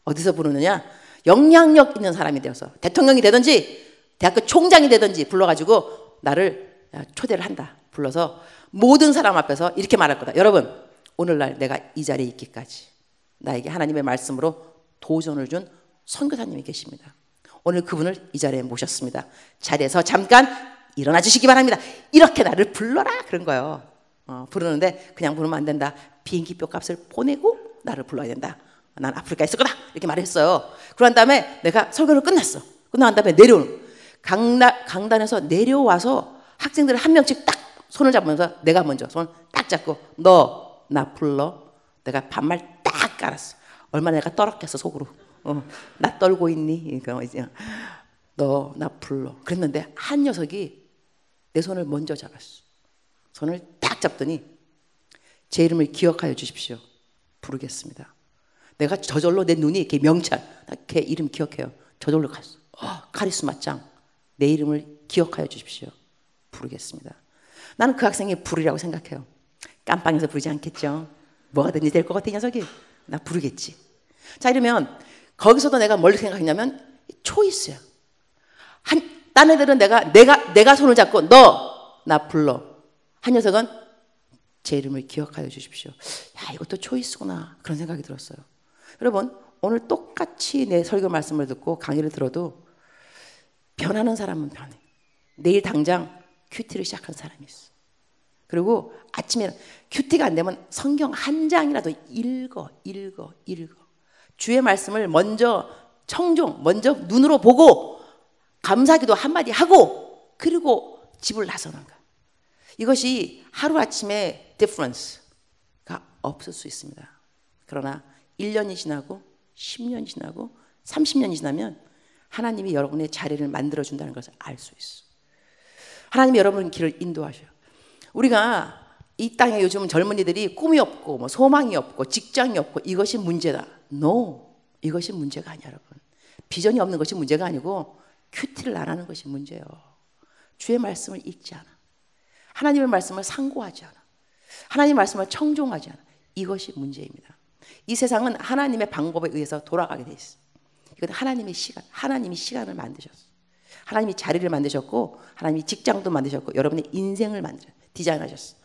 Speaker 1: 어디서 부르느냐? 영향력 있는 사람이 되어서 대통령이 되든지 대학교 총장이 되든지 불러가지고 나를 초대를 한다. 불러서 모든 사람 앞에서 이렇게 말할 거다. 여러분 오늘날 내가 이 자리에 있기까지 나에게 하나님의 말씀으로 도전을 준 선교사님이 계십니다. 오늘 그분을 이 자리에 모셨습니다. 자리에서 잠깐 일어나 주시기 바랍니다. 이렇게 나를 불러라 그런 거예요. 부르는데 그냥 부르면 안 된다. 비행기표 값을 보내고 나를 불러야 된다. 난 아프리카에 있을 거다 이렇게 말했어요. 그런 다음에 내가 설교를 끝났어. 끝난 다음에 강단에서 내려와서 학생들 한 명씩 딱 손을 잡으면서 내가 먼저 손 딱 잡고 너 나 불러. 내가 반말 딱 깔았어. 얼마나 내가 떨었겠어 속으로. 나 떨고 있니? 너 나 불러. 그랬는데 한 녀석이 내 손을 먼저 잡았어. 손을 딱 잡더니 제 이름을 기억하여 주십시오. 부르겠습니다. 내가 저절로 내 눈이 이렇게 명찰, 걔 이름 기억해요. 저절로 갔어. 카리스마 짱. 내 이름을 기억하여 주십시오. 부르겠습니다. 나는 그 학생이 부르라고 생각해요. 깜빵에서 부르지 않겠죠. 뭐가든지 될 것 같아 이 녀석이. 나 부르겠지. 자 이러면 거기서도 내가 뭘 생각했냐면 초이스야. 딴 애들은 내가 손을 잡고 너 나 불러. 한 녀석은 제 이름을 기억하여 주십시오. 야, 이것도 초이스구나. 그런 생각이 들었어요. 여러분, 오늘 똑같이 내 설교 말씀을 듣고 강의를 들어도 변하는 사람은 변해. 내일 당장 큐티를 시작한 사람이 있어. 그리고 아침에 큐티가 안 되면 성경 한 장이라도 읽어. 주의 말씀을 먼저 먼저 눈으로 보고 감사기도 한마디 하고 그리고 집을 나서는 거야. 이것이 하루아침에 디퍼런스가 없을 수 있습니다. 그러나 1년이 지나고 10년이 지나고 30년이 지나면 하나님이 여러분의 자리를 만들어준다는 것을 알 수 있어. 하나님이 여러분 길을 인도하셔요. 우리가 이 땅에 요즘 젊은이들이 꿈이 없고 뭐 소망이 없고 직장이 없고 이것이 문제다. No, 이것이 문제가 아니야, 여러분. 비전이 없는 것이 문제가 아니고 큐티를 안 하는 것이 문제예요. 주의 말씀을 읽지 않아. 하나님의 말씀을 상고하지 않아. 하나님의 말씀을 청종하지 않아. 이것이 문제입니다. 이 세상은 하나님의 방법에 의해서 돌아가게 돼 있어. 이건 하나님의 시간, 하나님이 시간을 만드셨어. 하나님이 자리를 만드셨고 하나님이 직장도 만드셨고 여러분의 인생을 디자인하셨어.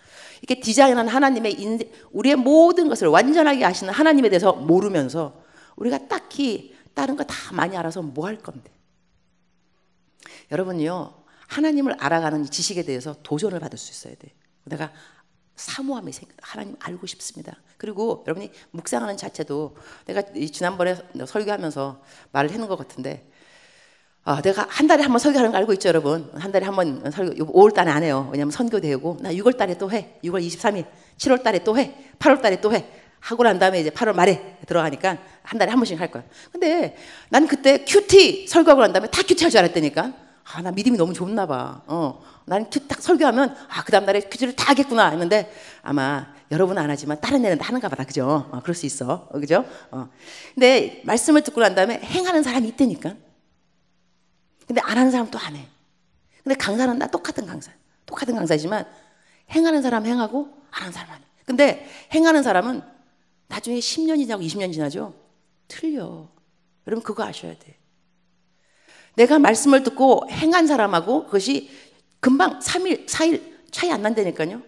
Speaker 1: 이렇게 디자인한 하나님의 인생, 우리의 모든 것을 완전하게 아시는 하나님에 대해서 모르면서 우리가 딱히 다른 거 다 많이 알아서 뭐 할 건데. 여러분요, 하나님을 알아가는 지식에 대해서 도전을 받을 수 있어야 돼. 내가 사모함이 하나님 알고 싶습니다. 그리고 여러분이 묵상하는 자체도 내가 지난번에 설교하면서 말을 해놓은 것 같은데 내가 한 달에 한 번 설교하는 거 알고 있죠, 여러분? 한 달에 한 번 설교, 5월 달에 안 해요. 왜냐면 선교되고 나 6월 달에 또 해. 6월 23일, 7월 달에 또 해. 8월 달에 또 해. 하고 난 다음에 이제 8월 말에 들어가니까 한 달에 한 번씩 할 거야. 근데 난 그때 큐티 설교하고 난 다음에 다 큐티 할 줄 알았다니까. 나 믿음이 너무 좋나 봐. 나는 큐티 딱 설교하면 그 다음 날에 큐티를 다 하겠구나 했는데 아마 여러분은 안 하지만 다른 애는 하는가 보다. 그죠? 그럴 수 있어. 그죠? 근데 말씀을 듣고 난 다음에 행하는 사람이 있다니까. 근데 안 하는 사람 또 안 해. 근데 강사는 나 똑같은 강사지만 행하는 사람 행하고 안 하는 사람 안 해. 근데 행하는 사람은 나중에 10년이 지나고 20년이 지나죠? 틀려. 여러분 그거 아셔야 돼. 내가 말씀을 듣고 행한 사람하고 그것이 금방 3일, 4일 차이 안 난다니까요.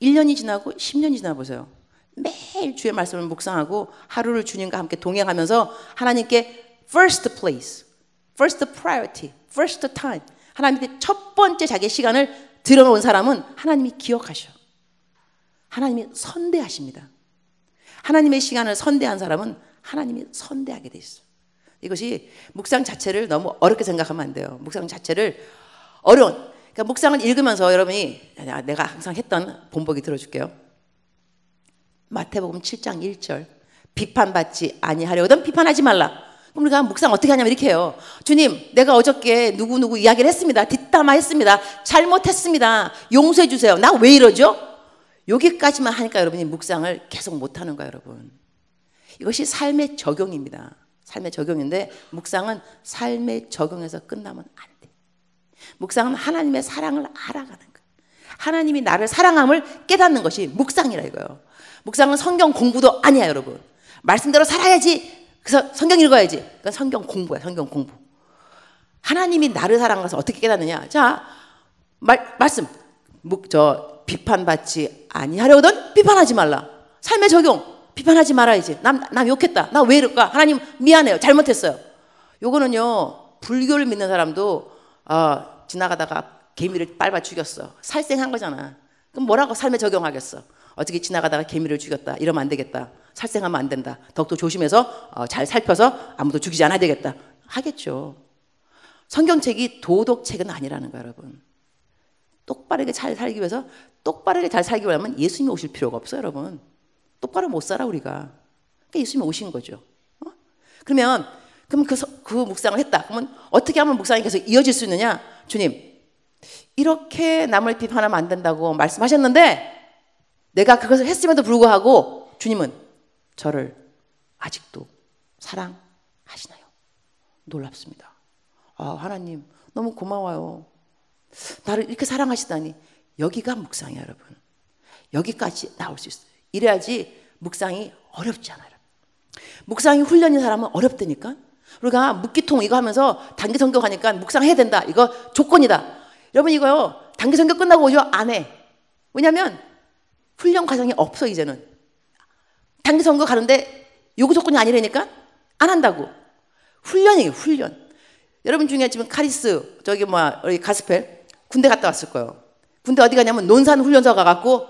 Speaker 1: 1년이 지나고 10년이 지나 보세요. 매일 주의 말씀을 묵상하고 하루를 주님과 함께 동행하면서 하나님께 first place, first priority, first time 하나님께 첫 번째 자기의 시간을 들여놓은 사람은 하나님이 기억하셔. 하나님이 선대하십니다. 하나님의 시간을 선대한 사람은 하나님이 선대하게 돼 있어. 이것이 묵상 자체를 너무 어렵게 생각하면 안 돼요. 묵상 자체를 그러니까 묵상을 읽으면서 여러분이 내가 항상 했던 본보기 들어줄게요. 마태복음 7장 1절 비판받지 아니하려거든 비판하지 말라. 그럼 우리가 묵상 어떻게 하냐면 이렇게 해요. 주님, 내가 어저께 누구누구 이야기를 했습니다. 뒷담화 했습니다. 잘못했습니다. 용서해 주세요. 나 왜 이러죠? 여기까지만 하니까 여러분이 묵상을 계속 못하는 거예요, 여러분. 이것이 삶의 적용입니다. 삶의 적용인데 묵상은 삶의 적용에서 끝나면 안 돼. 묵상은 하나님의 사랑을 알아가는 거예요. 하나님이 나를 사랑함을 깨닫는 것이 묵상이라 이거예요. 묵상은 성경 공부도 아니야, 여러분. 말씀대로 살아야지. 그래서 성경 읽어야지. 그건 성경 공부야, 성경 공부. 하나님이 나를 사랑해서 어떻게 깨닫느냐? 자, 말씀. 비판받지 아니하려거든 비판하지 말라. 삶의 적용. 비판하지 말아야지. 남 욕했다. 나 왜 이럴까? 하나님 미안해요. 잘못했어요. 요거는요, 불교를 믿는 사람도 지나가다가 개미를 밟아 죽였어. 살생한 거잖아. 그럼 뭐라고 삶에 적용하겠어? 어떻게 지나가다가 개미를 죽였다. 이러면 안 되겠다. 살생하면 안 된다. 더욱더 조심해서 잘 살펴서 아무도 죽이지 않아야 되겠다. 하겠죠. 성경책이 도덕책은 아니라는 거예요, 여러분. 똑바르게 잘 살기 위해서 똑바르게 잘 살기 위하면 예수님이 오실 필요가 없어요, 여러분. 똑바로 못 살아 우리가. 그러니까 예수님이 오신 거죠. 그럼 그 묵상을 했다. 그러면 어떻게 하면 묵상이 계속 이어질 수 있느냐? 주님, 이렇게 남을 비판하면 안 된다고 말씀하셨는데 내가 그것을 했음에도 불구하고 주님은 저를 아직도 사랑하시나요? 놀랍습니다. 하나님 너무 고마워요. 나를 이렇게 사랑하시다니. 여기가 묵상이야, 여러분. 여기까지 나올 수 있어요. 이래야지 묵상이 어렵지 않아요. 묵상이 훈련인 사람은 어렵다니까. 우리가 묵기통 이거 하면서 단기 성경 하니까 묵상해야 된다. 이거 조건이다. 여러분 이거요. 단기 성경 끝나고 오죠? 안 해. 왜냐하면 훈련 과정이 없어 이제는. 단기 성경 가는데 요구 조건이 아니라니까 안 한다고. 훈련이에요. 훈련. 여러분 중에 지금 카리스 저기 우리 가스펠 군대 갔다 왔을 거예요. 군대 어디 가냐면 논산 훈련소 가갖고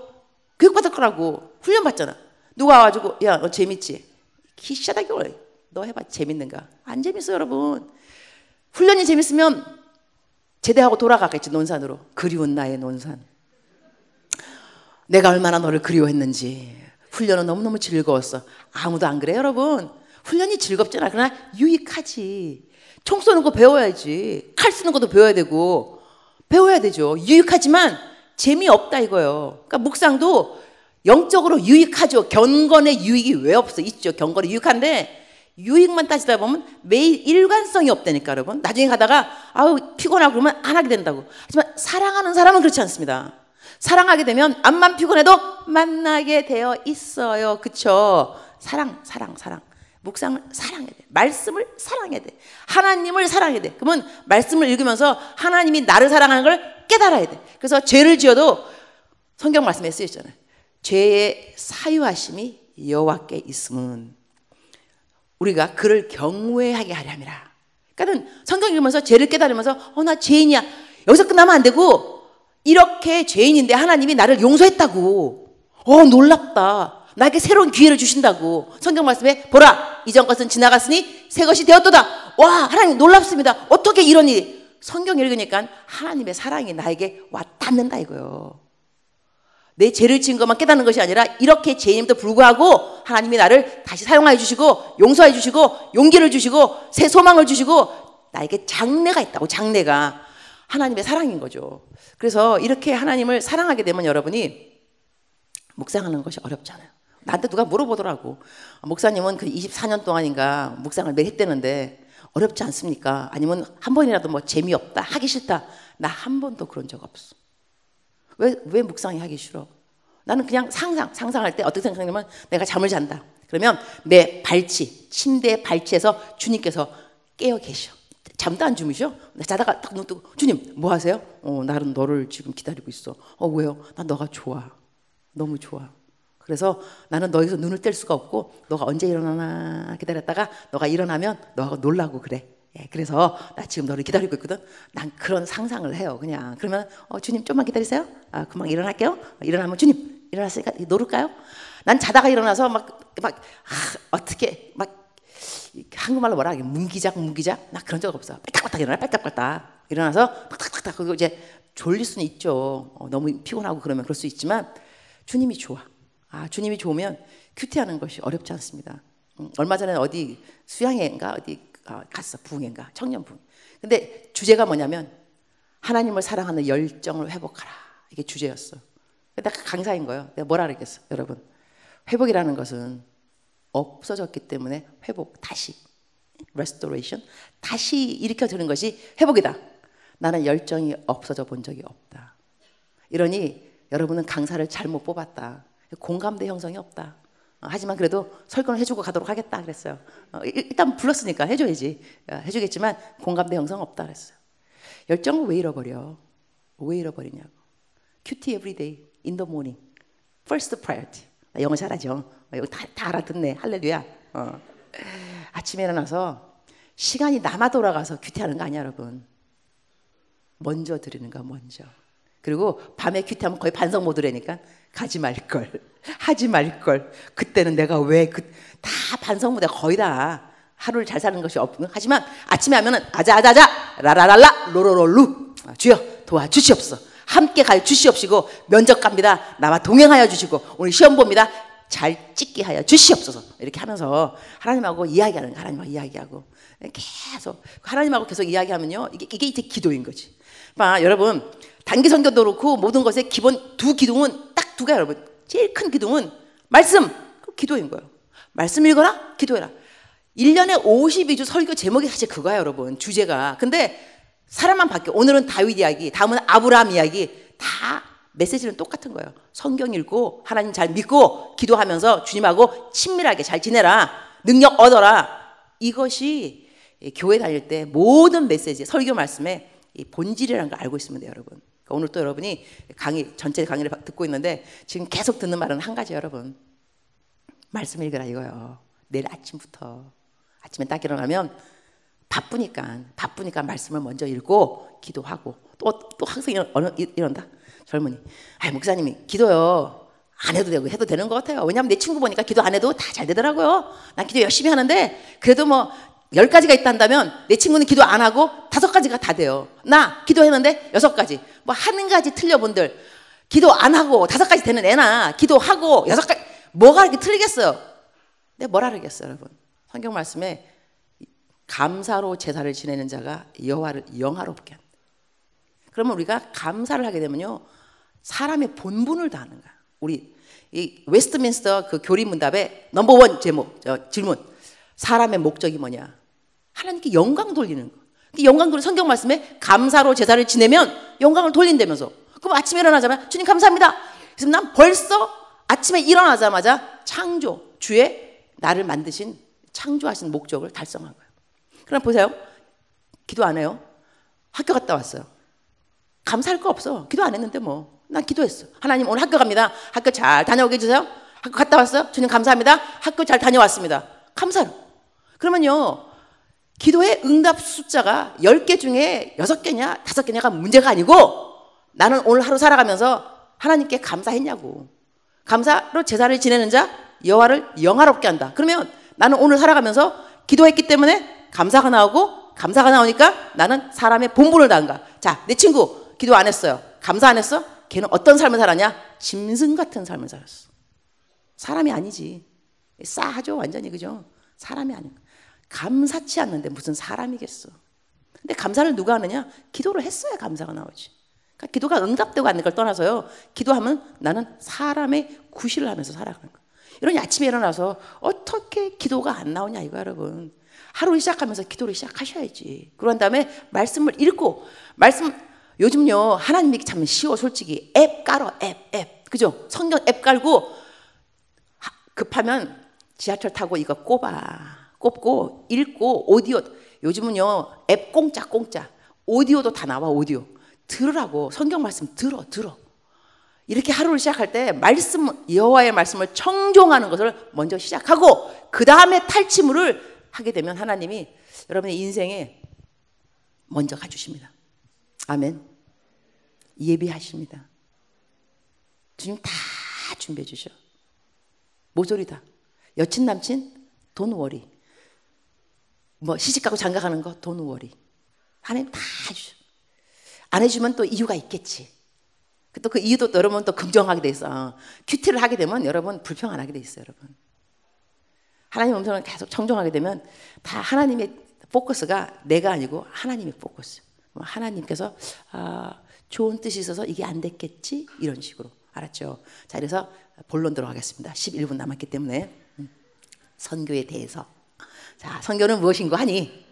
Speaker 1: 교육받을 거라고. 훈련 받잖아. 누가 와가지고 야 너 재밌지? 기시하다기 너 해봐. 재밌는가? 안 재밌어 여러분. 훈련이 재밌으면 제대하고 돌아가겠지 논산으로. 그리운 나의 논산. 내가 얼마나 너를 그리워했는지. 훈련은 너무너무 즐거웠어. 아무도 안 그래 여러분. 훈련이 즐겁잖아. 그러나 유익하지. 총 쏘는 거 배워야지. 칼 쓰는 것도 배워야 되고 배워야 되죠. 유익하지만 재미없다 이거예요. 그러니까 묵상도 영적으로 유익하죠. 경건의 유익이 왜 없어? 있죠. 경건이 유익한데 유익만 따지다 보면 매일 일관성이 없다니까 여러분. 나중에 가다가 아우 피곤하고 그러면 안 하게 된다고. 하지만 사랑하는 사람은 그렇지 않습니다. 사랑하게 되면 암만 피곤해도 만나게 되어 있어요. 그쵸? 사랑. 묵상을 사랑해야 돼. 말씀을 사랑해야 돼. 하나님을 사랑해야 돼. 그러면 말씀을 읽으면서 하나님이 나를 사랑하는 걸 깨달아야 돼. 그래서 죄를 지어도 성경 말씀에 쓰여있잖아요. 죄의 사유하심이 여호와께 있음은 우리가 그를 경외하게 하려 함이라. 그러니까 성경 읽으면서 죄를 깨달으면서 나 죄인이야. 여기서 끝나면 안 되고 이렇게 죄인인데 하나님이 나를 용서했다고. 놀랍다. 나에게 새로운 기회를 주신다고. 성경 말씀에 보라 이전 것은 지나갔으니 새 것이 되었도다. 와 하나님 놀랍습니다. 어떻게 이런 일이. 성경 읽으니까 하나님의 사랑이 나에게 와 닿는다 이거요. 내 죄를 지은 것만 깨닫는 것이 아니라 이렇게 죄인임에도 불구하고 하나님이 나를 다시 사용하여 주시고 용서해 주시고 용기를 주시고 새 소망을 주시고 나에게 장래가 있다고. 장래가 하나님의 사랑인 거죠. 그래서 이렇게 하나님을 사랑하게 되면 여러분이 묵상하는 것이 어렵잖아요. 나한테 누가 물어보더라고. 목사님은 그 24년 동안인가 묵상을 매일 했대는데 어렵지 않습니까? 아니면 한 번이라도 뭐 재미없다, 하기 싫다. 나 한 번도 그런 적 없어. 왜 묵상이 하기 싫어? 나는 그냥 상상할 때 어떻게 생각하냐면 내가 잠을 잔다. 그러면 내 발치, 침대의 발치에서 주님께서 깨어 계셔. 잠도 안 주무셔? 자다가 딱 눈 뜨고 주님 뭐 하세요? 나는 너를 지금 기다리고 있어. 왜요? 난 너가 좋아. 너무 좋아. 그래서 나는 너에게서 눈을 뗄 수가 없고 너가 언제 일어나나 기다렸다가 너가 일어나면 너하고 놀라고 그래. 그래서 나 지금 너를 기다리고 있거든. 난 그런 상상을 해요. 그냥 그러면 주님 좀만 기다리세요. 금방 일어날게요. 일어나면 주님 일어났으니까 놀을까요? 난 자다가 일어나서 어떻게 한국말로 뭐라 하게 문기작 나 그런 적 없어. 빨딱빨딱 일어나 빨딱빨딱 일어나서 탁탁탁탁 그리고 이제 졸릴 수는 있죠. 너무 피곤하고 그러면 그럴 수 있지만 주님이 좋아. 주님이 좋으면 큐티하는 것이 어렵지 않습니다. 얼마 전에 어디 수양회인가 어디 갔어. 부흥회인가 청년 부흥. 근데 주제가 뭐냐면 하나님을 사랑하는 열정을 회복하라. 이게 주제였어. 내가 강사인 거예요. 내가 뭐라 그랬겠어. 여러분 회복이라는 것은 없어졌기 때문에 회복 다시 restoration 다시 일으켜주는 것이 회복이다. 나는 열정이 없어져 본 적이 없다. 이러니 여러분은 강사를 잘못 뽑았다. 공감대 형성이 없다. 하지만 그래도 설교를 해주고 가도록 하겠다 그랬어요. 일단 불렀으니까 해줘야지. 해주겠지만 공감대 형성 없다 그랬어요. 열정을 왜 잃어버려? 왜 잃어버리냐고. 큐티 everyday in the morning first priority. 나 영어 잘하죠. 이거 다 알아듣네. 할렐루야. 아침에 일어나서 시간이 남아 돌아가서 큐티하는 거 아니야 여러분. 먼저 드리는 거 먼저. 그리고 밤에 큐티하면 거의 반성 모드라니까 가지 말걸 하지 말걸 그때는 내가 왜 다 반성 모드야. 거의 다 하루를 잘 사는 것이 없고 하지만 아침에 하면은 아자아자자 라라랄라 로로롤루 주여 도와주시옵소서. 함께 갈 주시옵시고 면접 갑니다. 나와 동행하여 주시고 오늘 시험 봅니다. 잘 찍게 하여 주시옵소서. 이렇게 하면서 하나님하고 이야기하는 거야. 하나님하고 이야기하고 계속 하나님하고 계속 이야기하면요 이게 이제 기도인 거지. 여러분 단기 성경도 그렇고 모든 것의 기본 두 기둥은 딱 두 개야 여러분. 제일 큰 기둥은 말씀, 기도인 거예요. 말씀 읽어라, 기도해라. 1년에 52주 설교 제목이 사실 그거야 여러분. 주제가. 근데 사람만 바뀌어. 오늘은 다윗 이야기, 다음은 아브라함 이야기. 다 메시지는 똑같은 거예요. 성경 읽고 하나님 잘 믿고 기도하면서 주님하고 친밀하게 잘 지내라. 능력 얻어라. 이것이 이 교회 다닐 때 모든 메시지, 설교 말씀에 이 본질이라는 걸 알고 있으면 돼요, 여러분. 그러니까 오늘 또 여러분이 전체 강의를 듣고 있는데 지금 계속 듣는 말은 한 가지, 여러분. 말씀 읽으라 이거요. 내일 아침부터. 아침에 딱 일어나면 바쁘니까 말씀을 먼저 읽고 기도하고 또 학생이 이런다. 젊은이. 목사님이 기도요. 안 해도 되고 해도 되는 것 같아요. 왜냐하면 내 친구 보니까 기도 안 해도 다 잘 되더라고요. 난 기도 열심히 하는데 그래도 뭐 10가지가 있다 한다면 내 친구는 기도 안 하고 5가지가 다 돼요. 나 기도했는데 6가지. 뭐 한 가지 틀려본들 기도 안 하고 5가지 되는 애나 기도하고 6가지 뭐가 이렇게 틀리겠어요? 내가 뭐라 그러겠어요, 여러분? 성경 말씀에 감사로 제사를 지내는 자가 여호와를 영화롭게 한다. 그러면 우리가 감사를 하게 되면요, 사람의 본분을 다하는 거야. 우리 이 웨스트민스터 그 교리문답의 넘버원 질문. 사람의 목적이 뭐냐? 하나님께 영광 돌리는 거. 영광 돌리는 성경 말씀에 감사로 제사를 지내면 영광을 돌린다면서. 그럼 아침에 일어나자마자 주님 감사합니다. 그래서 난 벌써 아침에 일어나자마자 주의 나를 만드신 창조하신 목적을 달성한 거예요. 그럼 보세요. 기도 안 해요. 학교 갔다 왔어요. 감사할 거 없어. 기도 안 했는데 뭐. 난 기도했어. 하나님 오늘 학교 갑니다. 학교 잘 다녀오게 해주세요. 학교 갔다 왔어요. 주님 감사합니다. 학교 잘 다녀왔습니다. 감사로. 그러면요, 기도의 응답 숫자가 10개 중에 6개냐 5개냐가 문제가 아니고 나는 오늘 하루 살아가면서 하나님께 감사했냐고. 감사로 제사를 지내는 자 여호와를 영화롭게 한다. 그러면 나는 오늘 살아가면서 기도했기 때문에 감사가 나오고, 감사가 나오니까 나는 사람의 본분을 다한 거야. 자, 내 친구 기도 안 했어요. 감사 안 했어? 걔는 어떤 삶을 살았냐? 짐승 같은 삶을 살았어. 사람이 아니지. 싸하죠, 완전히. 그죠? 사람이 아닌 거야. 감사치 않는데 무슨 사람이겠어. 근데 감사를 누가 하느냐? 기도를 했어야 감사가 나오지. 그러니까 기도가 응답되고 안 될 걸 떠나서요, 기도하면 나는 사람의 구실을 하면서 살아가는 거야. 이런 아침에 일어나서 어떻게 기도가 안 나오냐 이거, 여러분. 하루를 시작하면서 기도를 시작하셔야지. 그런 다음에 말씀을 읽고, 요즘요 하나님 믿기 참 쉬워. 솔직히 앱 깔어. 앱 그죠? 성경 앱 깔고 급하면 지하철 타고 이거 꼽고 읽고, 오디오 요즘은요 앱 공짜 오디오도 다 나와. 오디오 들으라고. 성경 말씀 들어. 이렇게 하루를 시작할 때 여호와의 말씀을 청종하는 것을 먼저 시작하고, 그 다음에 탈취물을 하게 되면 하나님이 여러분의 인생에 먼저 가주십니다. 아멘. 예비하십니다. 주님 다 준비해 주셔. 모조리다. 여친 남친 돈 워리. 뭐 시집가고 장가가는 거 돈 워리. 하나님 다 해주셔. 안 해주면 또 이유가 있겠지. 또 그 이유도 여러분 또 긍정하게 돼 있어. 큐티를 하게 되면 여러분 불평 안 하게 돼 있어요, 여러분. 하나님 음성을 계속 청정하게 되면 다 하나님의 포커스가 내가 아니고 하나님의 포커스. 하나님께서 좋은 뜻이 있어서 이게 안 됐겠지? 이런 식으로. 알았죠? 자, 그래서 본론 들어가겠습니다. 11분 남았기 때문에. 선교에 대해서. 자, 선교는 무엇인고 하니?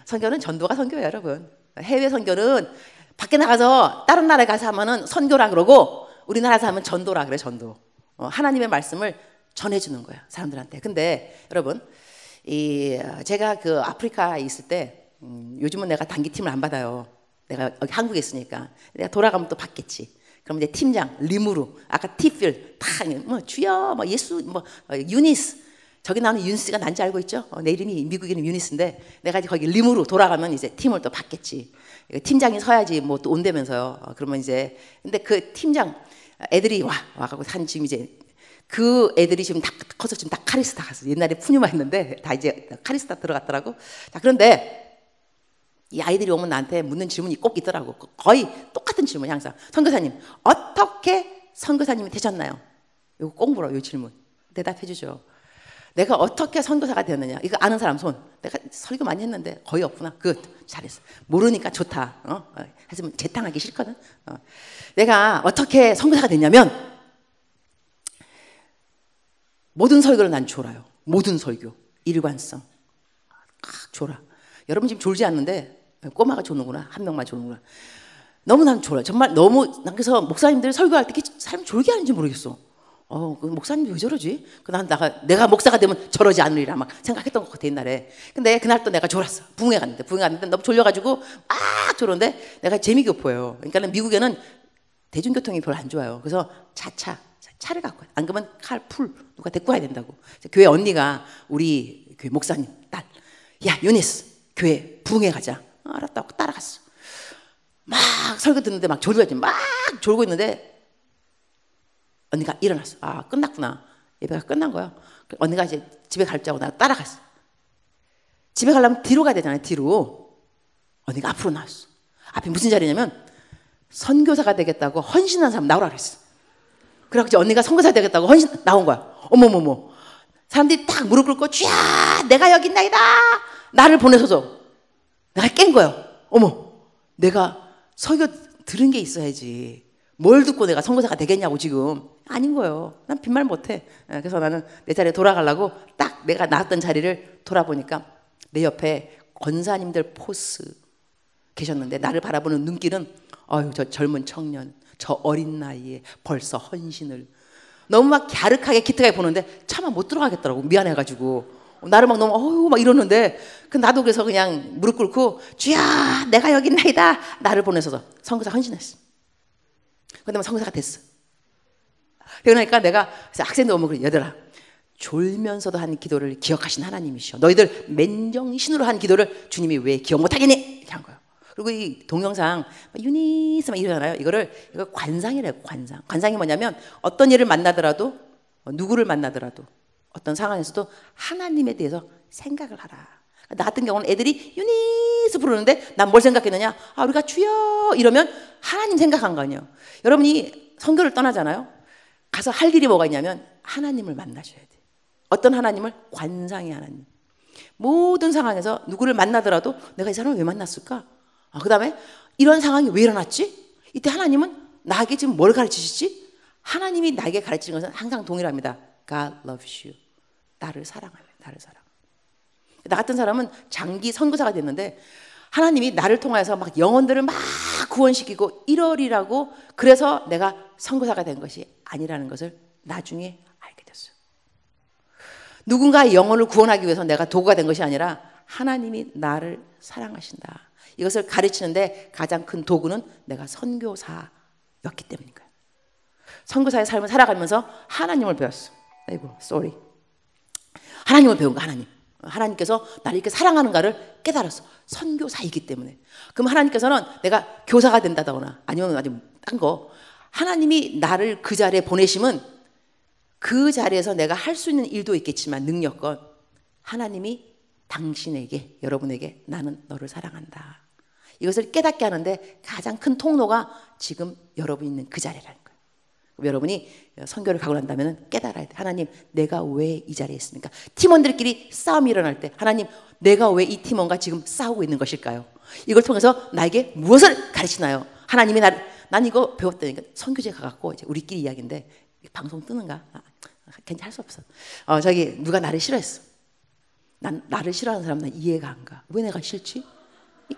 Speaker 1: 선교는 전도가 선교예요, 여러분. 해외 선교는 밖에 나가서 다른 나라에 가서 하면은 선교라 그러고, 우리나라에서 하면 전도라 그래. 전도. 하나님의 말씀을 전해주는 거야, 사람들한테. 근데 여러분, 제가 그 아프리카에 있을 때, 요즘은 내가 단기팀을 안 받아요. 내가 여기 한국에 있으니까. 내가 돌아가면 또 받겠지. 그럼 이제 팀장 리무르, 아까 티필 다 뭐 주여, 뭐 예수, 뭐 유니스, 저기 나오는 유니스가 난지 알고 있죠? 내 이름이 미국 이름 유니스인데 내가 이제 거기 리무르 돌아가면 이제 팀을 또 받겠지. 팀장이 서야지 뭐 또 온다면서요. 그러면 이제 근데 그 팀장 애들이 와가고 한 지금 이제 그 애들이 지금 다 커서 지금 다 카리스타 갔어. 옛날에 푸뉴마 했는데 다 이제 카리스타 들어갔더라고. 자, 그런데 이 아이들이 오면 나한테 묻는 질문이 꼭 있더라고. 거의 똑같은 질문이 항상. 선교사님, 어떻게 선교사님이 되셨나요? 이거 꼭 물어, 이 질문. 대답해 주죠. 내가 어떻게 선교사가 되었느냐. 이거 아는 사람 손. 내가 설교 많이 했는데 거의 없구나. 잘했어. 모르니까 좋다. 하지만 재탕하기 싫거든. 내가 어떻게 선교사가 됐냐면, 모든 설교를 난 졸아요. 모든 설교. 일관성. 졸아. 여러분 지금 졸지 않는데 꼬마가 조는구나. 한 명만 조는구나. 너무 난 졸아. 정말 너무. 난 그래서 목사님들 설교할 때 사람 졸게 하는지 모르겠어. 그 목사님 왜 저러지? 내가 목사가 되면 저러지 않으리라 막 생각했던 것 같아 옛날에. 근데 그날 또 내가 졸았어. 부흥회 갔는데 너무 졸려가지고 막 졸었는데 내가 재미교포예요. 그러니까 미국에는 대중교통이 별로 안 좋아요. 그래서 차를 갖고 안 그러면 칼풀 누가 데리고 가야 된다고. 교회 언니가 우리 교회 목사님 딸, 야 유니스 교회 부흥회 가자. 알았다고 따라갔어. 막 설교 듣는데 막 졸고 막 졸고 있는데 언니가 일어났어. 끝났구나. 예배가 끝난 거야. 언니가 이제 집에 갈 줄 알고 나가 따라갔어. 집에 가려면 뒤로 가야 되잖아요. 뒤로. 언니가 앞으로 나왔어. 앞에 무슨 자리냐면 선교사가 되겠다고 헌신한 사람 나오라 그랬어. 그래갖고 이제 언니가 선교사 되겠다고 헌신 나온 거야. 어머머머. 사람들이 딱 무릎 꿇고 주야 내가 여기 있나이다. 나를 보내소서. 내가 깬 거야. 어머 내가 설교 들은 게 있어야지. 뭘 듣고 내가 선교사가 되겠냐고 지금. 아닌 거예요. 난 빈말 못해. 그래서 나는 내 자리에 돌아가려고 딱 내가 나왔던 자리를 돌아보니까 내 옆에 권사님들 포스 계셨는데 나를 바라보는 눈길은 저 젊은 청년 저 어린 나이에 벌써 헌신을 너무 막 갸륵하게 기특하게 보는데 차마 못 들어가겠더라고. 미안해가지고 나를 막 너무 막 이러는데 나도 그래서 그냥 무릎 꿇고 주야 내가 여기 있나이다. 나를 보내서서 선교사 헌신했어. 근데 뭐 선교사가 됐어. 그러니까 내가 학생들 오면 그래. 얘들아 졸면서도 한 기도를 기억하신 하나님이시오. 너희들 맨정신으로 한 기도를 주님이 왜 기억 못하겠니? 이렇게 한 거예요. 그리고 이 동영상 유니스 막 이러잖아요. 이거 관상이래요. 관상이 뭐냐면 어떤 일을 만나더라도 누구를 만나더라도 어떤 상황에서도 하나님에 대해서 생각을 하라. 나 같은 경우는 애들이 유니스 부르는데 난 뭘 생각했느냐? 우리가 주여 이러면 하나님 생각한 거 아니에요. 여러분이 선교를 떠나잖아요. 가서 할 일이 뭐가 있냐면 하나님을 만나셔야 돼. 어떤 하나님을? 관상의 하나님. 모든 상황에서 누구를 만나더라도 내가 이 사람을 왜 만났을까? 그 다음에 이런 상황이 왜 일어났지? 이때 하나님은 나에게 지금 뭘 가르치시지? 하나님이 나에게 가르치는 것은 항상 동일합니다. God loves you. 나를 사랑하며 나를 사랑. 나 같은 사람은 장기 선교사가 됐는데 하나님이 나를 통해서 막 영혼들을 막 구원시키고 1월이라고 그래서 내가 선교사가 된 것이 아니라는 것을 나중에 알게 됐어요. 누군가의 영혼을 구원하기 위해서 내가 도구가 된 것이 아니라 하나님이 나를 사랑하신다. 이것을 가르치는데 가장 큰 도구는 내가 선교사였기 때문인 거예요. 선교사의 삶을 살아가면서 하나님을 배웠어. 아이고, 쏘리. 하나님을 배운 거, 하나님. 하나님께서 나를 이렇게 사랑하는가를 깨달았어. 선교사이기 때문에. 그럼 하나님께서는 내가 교사가 된다거나 아니면 딴 거 하나님이 나를 그 자리에 보내심은 그 자리에서 내가 할 수 있는 일도 있겠지만 능력건 하나님이 당신에게 여러분에게 나는 너를 사랑한다. 이것을 깨닫게 하는데 가장 큰 통로가 지금 여러분이 있는 그 자리라는 거예요. 여러분이 선교를 가고 난다면 깨달아야 돼. 하나님 내가 왜 이 자리에 있습니까? 팀원들끼리 싸움이 일어날 때 하나님 내가 왜 이 팀원과 지금 싸우고 있는 것일까요? 이걸 통해서 나에게 무엇을 가르치나요? 하나님이 난 이거 배웠다니까. 선교제 가갖고 이제 우리끼리 이야기인데 방송 뜨는가? 괜히 할 수 없어. 누가 나를 싫어했어. 나를 싫어하는 사람 난 이해가 안 가. 왜 내가 싫지?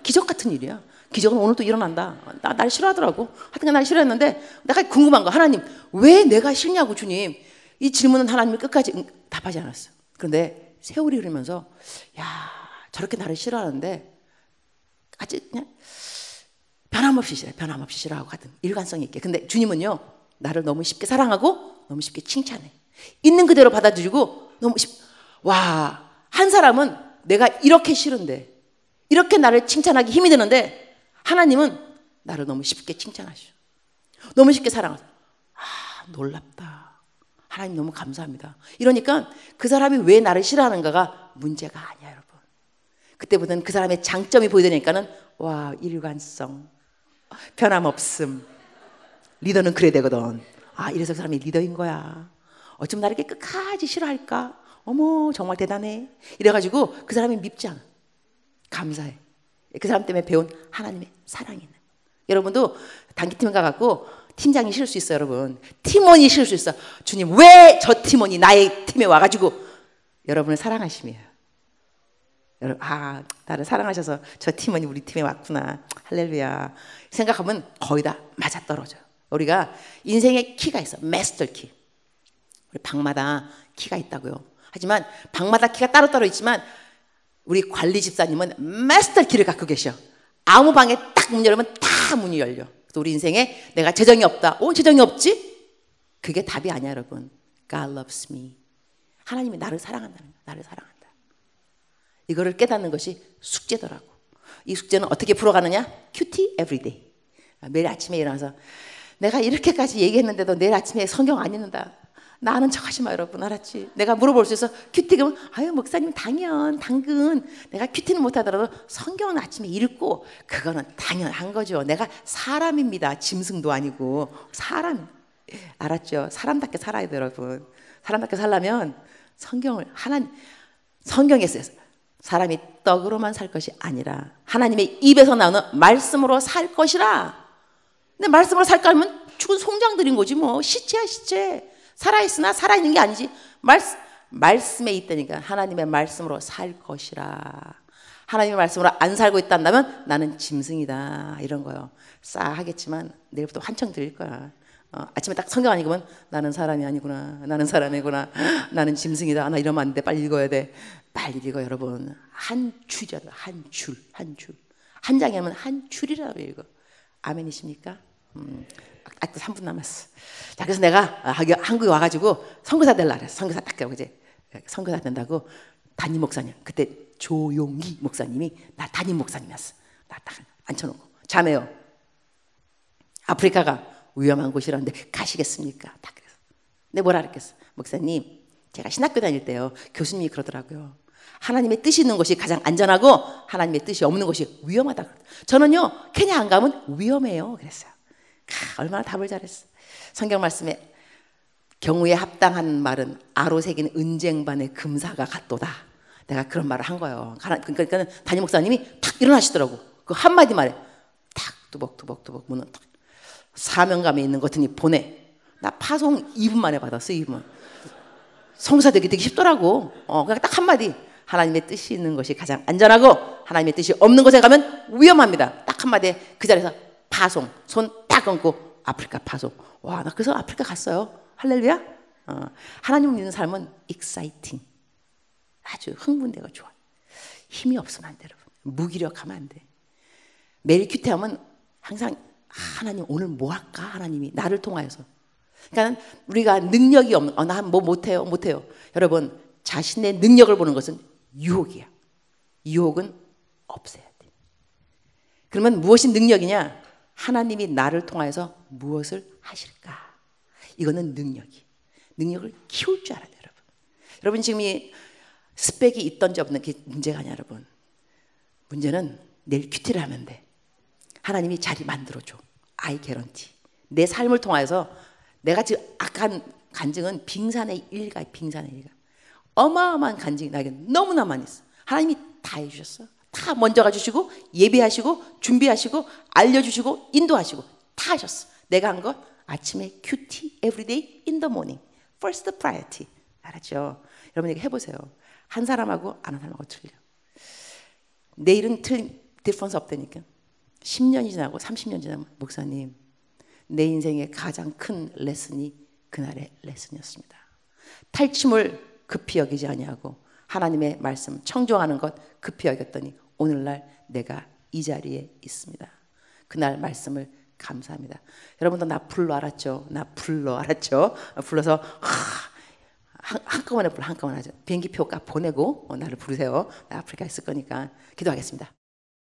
Speaker 1: 기적 같은 일이야. 기적은 오늘 또 일어난다. 나를 싫어하더라고. 하여튼 나를 싫어했는데 내가 궁금한 거. 하나님 왜 내가 싫냐고 주님. 이 질문은 하나님이 끝까지 답하지 않았어. 그런데 세월이 흐르면서 야 저렇게 나를 싫어하는데 아주 그냥 변함없이 싫어하고 같은 일관성이 있게. 근데 주님은요 나를 너무 쉽게 사랑하고 너무 쉽게 칭찬해. 있는 그대로 받아들이고 너무 한 사람은 내가 이렇게 싫은데 이렇게 나를 칭찬하기 힘이 드는데 하나님은 나를 너무 쉽게 칭찬하셔. 너무 쉽게 사랑하셔. 놀랍다. 하나님 너무 감사합니다. 이러니까 그 사람이 왜 나를 싫어하는가가 문제가 아니야, 여러분. 그때부터는 그 사람의 장점이 보이니까는 일관성, 변함없음. 리더는 그래야 되거든. 이래서 그 사람이 리더인 거야. 어쩜 나를 이렇게 끝까지 싫어할까? 어머 정말 대단해. 이래가지고 그 사람이 밉지 않아. 감사해. 그 사람 때문에 배운 하나님의 사랑이 있는. 여러분도 단기팀 가갖고 팀장이 싫을 수 있어요, 여러분. 팀원이 싫을 수 있어. 주님 왜 저 팀원이 나의 팀에 와가지고 여러분을 사랑하심이에요. 여러분 나를 사랑하셔서 저 팀원이 우리 팀에 왔구나. 할렐루야. 생각하면 거의 다 맞아떨어져요. 우리가 인생의 키가 있어. 마스터 키. 우리 방마다 키가 있다고요. 하지만 방마다 키가 따로따로 있지만 우리 관리 집사님은 마스터 키를 갖고 계셔. 아무 방에 딱 문 열면 다 문이 열려. 또 우리 인생에 내가 재정이 없다. 재정이 없지? 그게 답이 아니야, 여러분. God loves me. 하나님이 나를 사랑한다는 거야. 나를 사랑한다. 이거를 깨닫는 것이 숙제더라고. 이 숙제는 어떻게 풀어가느냐? 큐티 everyday. 매일 아침에 일어나서 내가 이렇게까지 얘기했는데도 내일 아침에 성경 안 읽는다. 나 아는 척 하지 마, 여러분. 알았지? 내가 물어볼 수 있어. 큐티 그러면 아유 목사님 당근. 내가 큐티는 못하더라도 성경은 아침에 읽고 그거는 당연한 거죠. 내가 사람입니다. 짐승도 아니고 사람. 알았죠? 사람답게 살아야 돼요, 여러분. 사람답게 살려면 성경에 써요. 사람이 떡으로만 살 것이 아니라 하나님의 입에서 나오는 말씀으로 살 것이라. 근데 말씀으로 살까 하면 죽은 송장들인 거지 뭐. 시체야 시체. 살아있으나 살아있는 게 아니지. 말씀에 있다니까. 하나님의 말씀으로 살 것이라. 하나님의 말씀으로 안 살고 있단다면 나는 짐승이다. 이런 거요. 싸하겠지만 내일부터 환청 드릴 거야. 아침에 딱 성경 안 읽으면 나는 사람이 아니구나. 나는 사람이구나. 나는 짐승이다. 나 이러면 안 돼. 빨리 읽어야 돼. 빨리 읽어, 여러분. 한 줄이라도 한 줄. 한 장이 하면 한 줄이라도 읽어. 아멘이십니까? 아직도 3분 남았어. 자, 그래서 내가 한국에 와가지고 선교사 되려고 그랬어. 선교사 딱 되고 이제 선교사 된다고 담임 목사님, 그때 조용기 목사님이 나 담임 목사님이었어. 나 딱 앉혀놓고 자매요. 아프리카가 위험한 곳이라는데 가시겠습니까? 딱 그래서. 근데 뭐라 그랬겠어? 목사님, 제가 신학교 다닐 때요. 교수님이 그러더라고요. 하나님의 뜻이 있는 곳이 가장 안전하고 하나님의 뜻이 없는 곳이 위험하다. 저는요, 케냐 안 가면 위험해요. 그랬어요. 얼마나 답을 잘했어. 성경 말씀에 경우에 합당한 말은 아로 새긴 은쟁반의 금사가 같도다. 내가 그런 말을 한 거예요. 그러니까 담임 목사님이 탁 일어나시더라고. 그 한마디 말에 탁 두벅두벅 문은 탁. 사명감에 있는 것 같으니 보내. 나 파송 2분 만에 받았어. 2분. 성사 되게 쉽더라고. 그냥 딱 한마디. 하나님의 뜻이 있는 것이 가장 안전하고 하나님의 뜻이 없는 곳에 가면 위험합니다. 딱 한마디에 그 자리에서 파송. 손 딱 얹고 아프리카 파송. 와, 나 그래서 아프리카 갔어요. 할렐루야. 하나님을 믿는 삶은 exciting. 아주 흥분되고 좋아. 힘이 없으면 안 돼, 여러분. 무기력하면 안 돼. 매일 큐티하면 항상 하나님 오늘 뭐 할까? 하나님이 나를 통하여서. 그러니까 우리가 능력이 없는, 나 뭐 못해요. 여러분, 자신의 능력을 보는 것은 유혹이야. 유혹은 없애야 돼. 그러면 무엇이 능력이냐? 하나님이 나를 통하여서 무엇을 하실까? 이거는 능력을 키울 줄 알아야 돼요, 여러분. 여러분 지금 이 스펙이 있던지 없는 게 문제가 아니야, 여러분. 문제는 내일 큐티를 하면 돼. 하나님이 자리 만들어줘. I guarantee. 내 삶을 통하여서 내가 지금 아까 간증은 빙산의 일가, 빙산의 일가. 어마어마한 간증이 나에게 너무나 많이 있어. 하나님이 다 해주셨어. 다 먼저 가주시고 예배하시고 준비하시고 알려주시고 인도하시고 다 하셨어. 내가 한 것 아침에 큐티 everyday in the morning. First priority. 알았죠? 여러분 이거 해보세요. 한 사람하고 안 한 사람하고 틀려. 내일은 디퍼런스 없다니까. 10년이 지나고 30년 지나면 목사님 내 인생의 가장 큰 레슨이 그날의 레슨이었습니다. 탈춤을 급히 여기지 아니하고 하나님의 말씀 청종하는 것 급히 여겼더니 오늘날 내가 이 자리에 있습니다. 그날 말씀을 감사합니다. 여러분도 나 불러 알았죠? 나 불러 알았죠? 불러서 한꺼번에 하죠. 비행기표 값 보내고 나를 부르세요. 나 아프리카 있을 거니까 기도하겠습니다.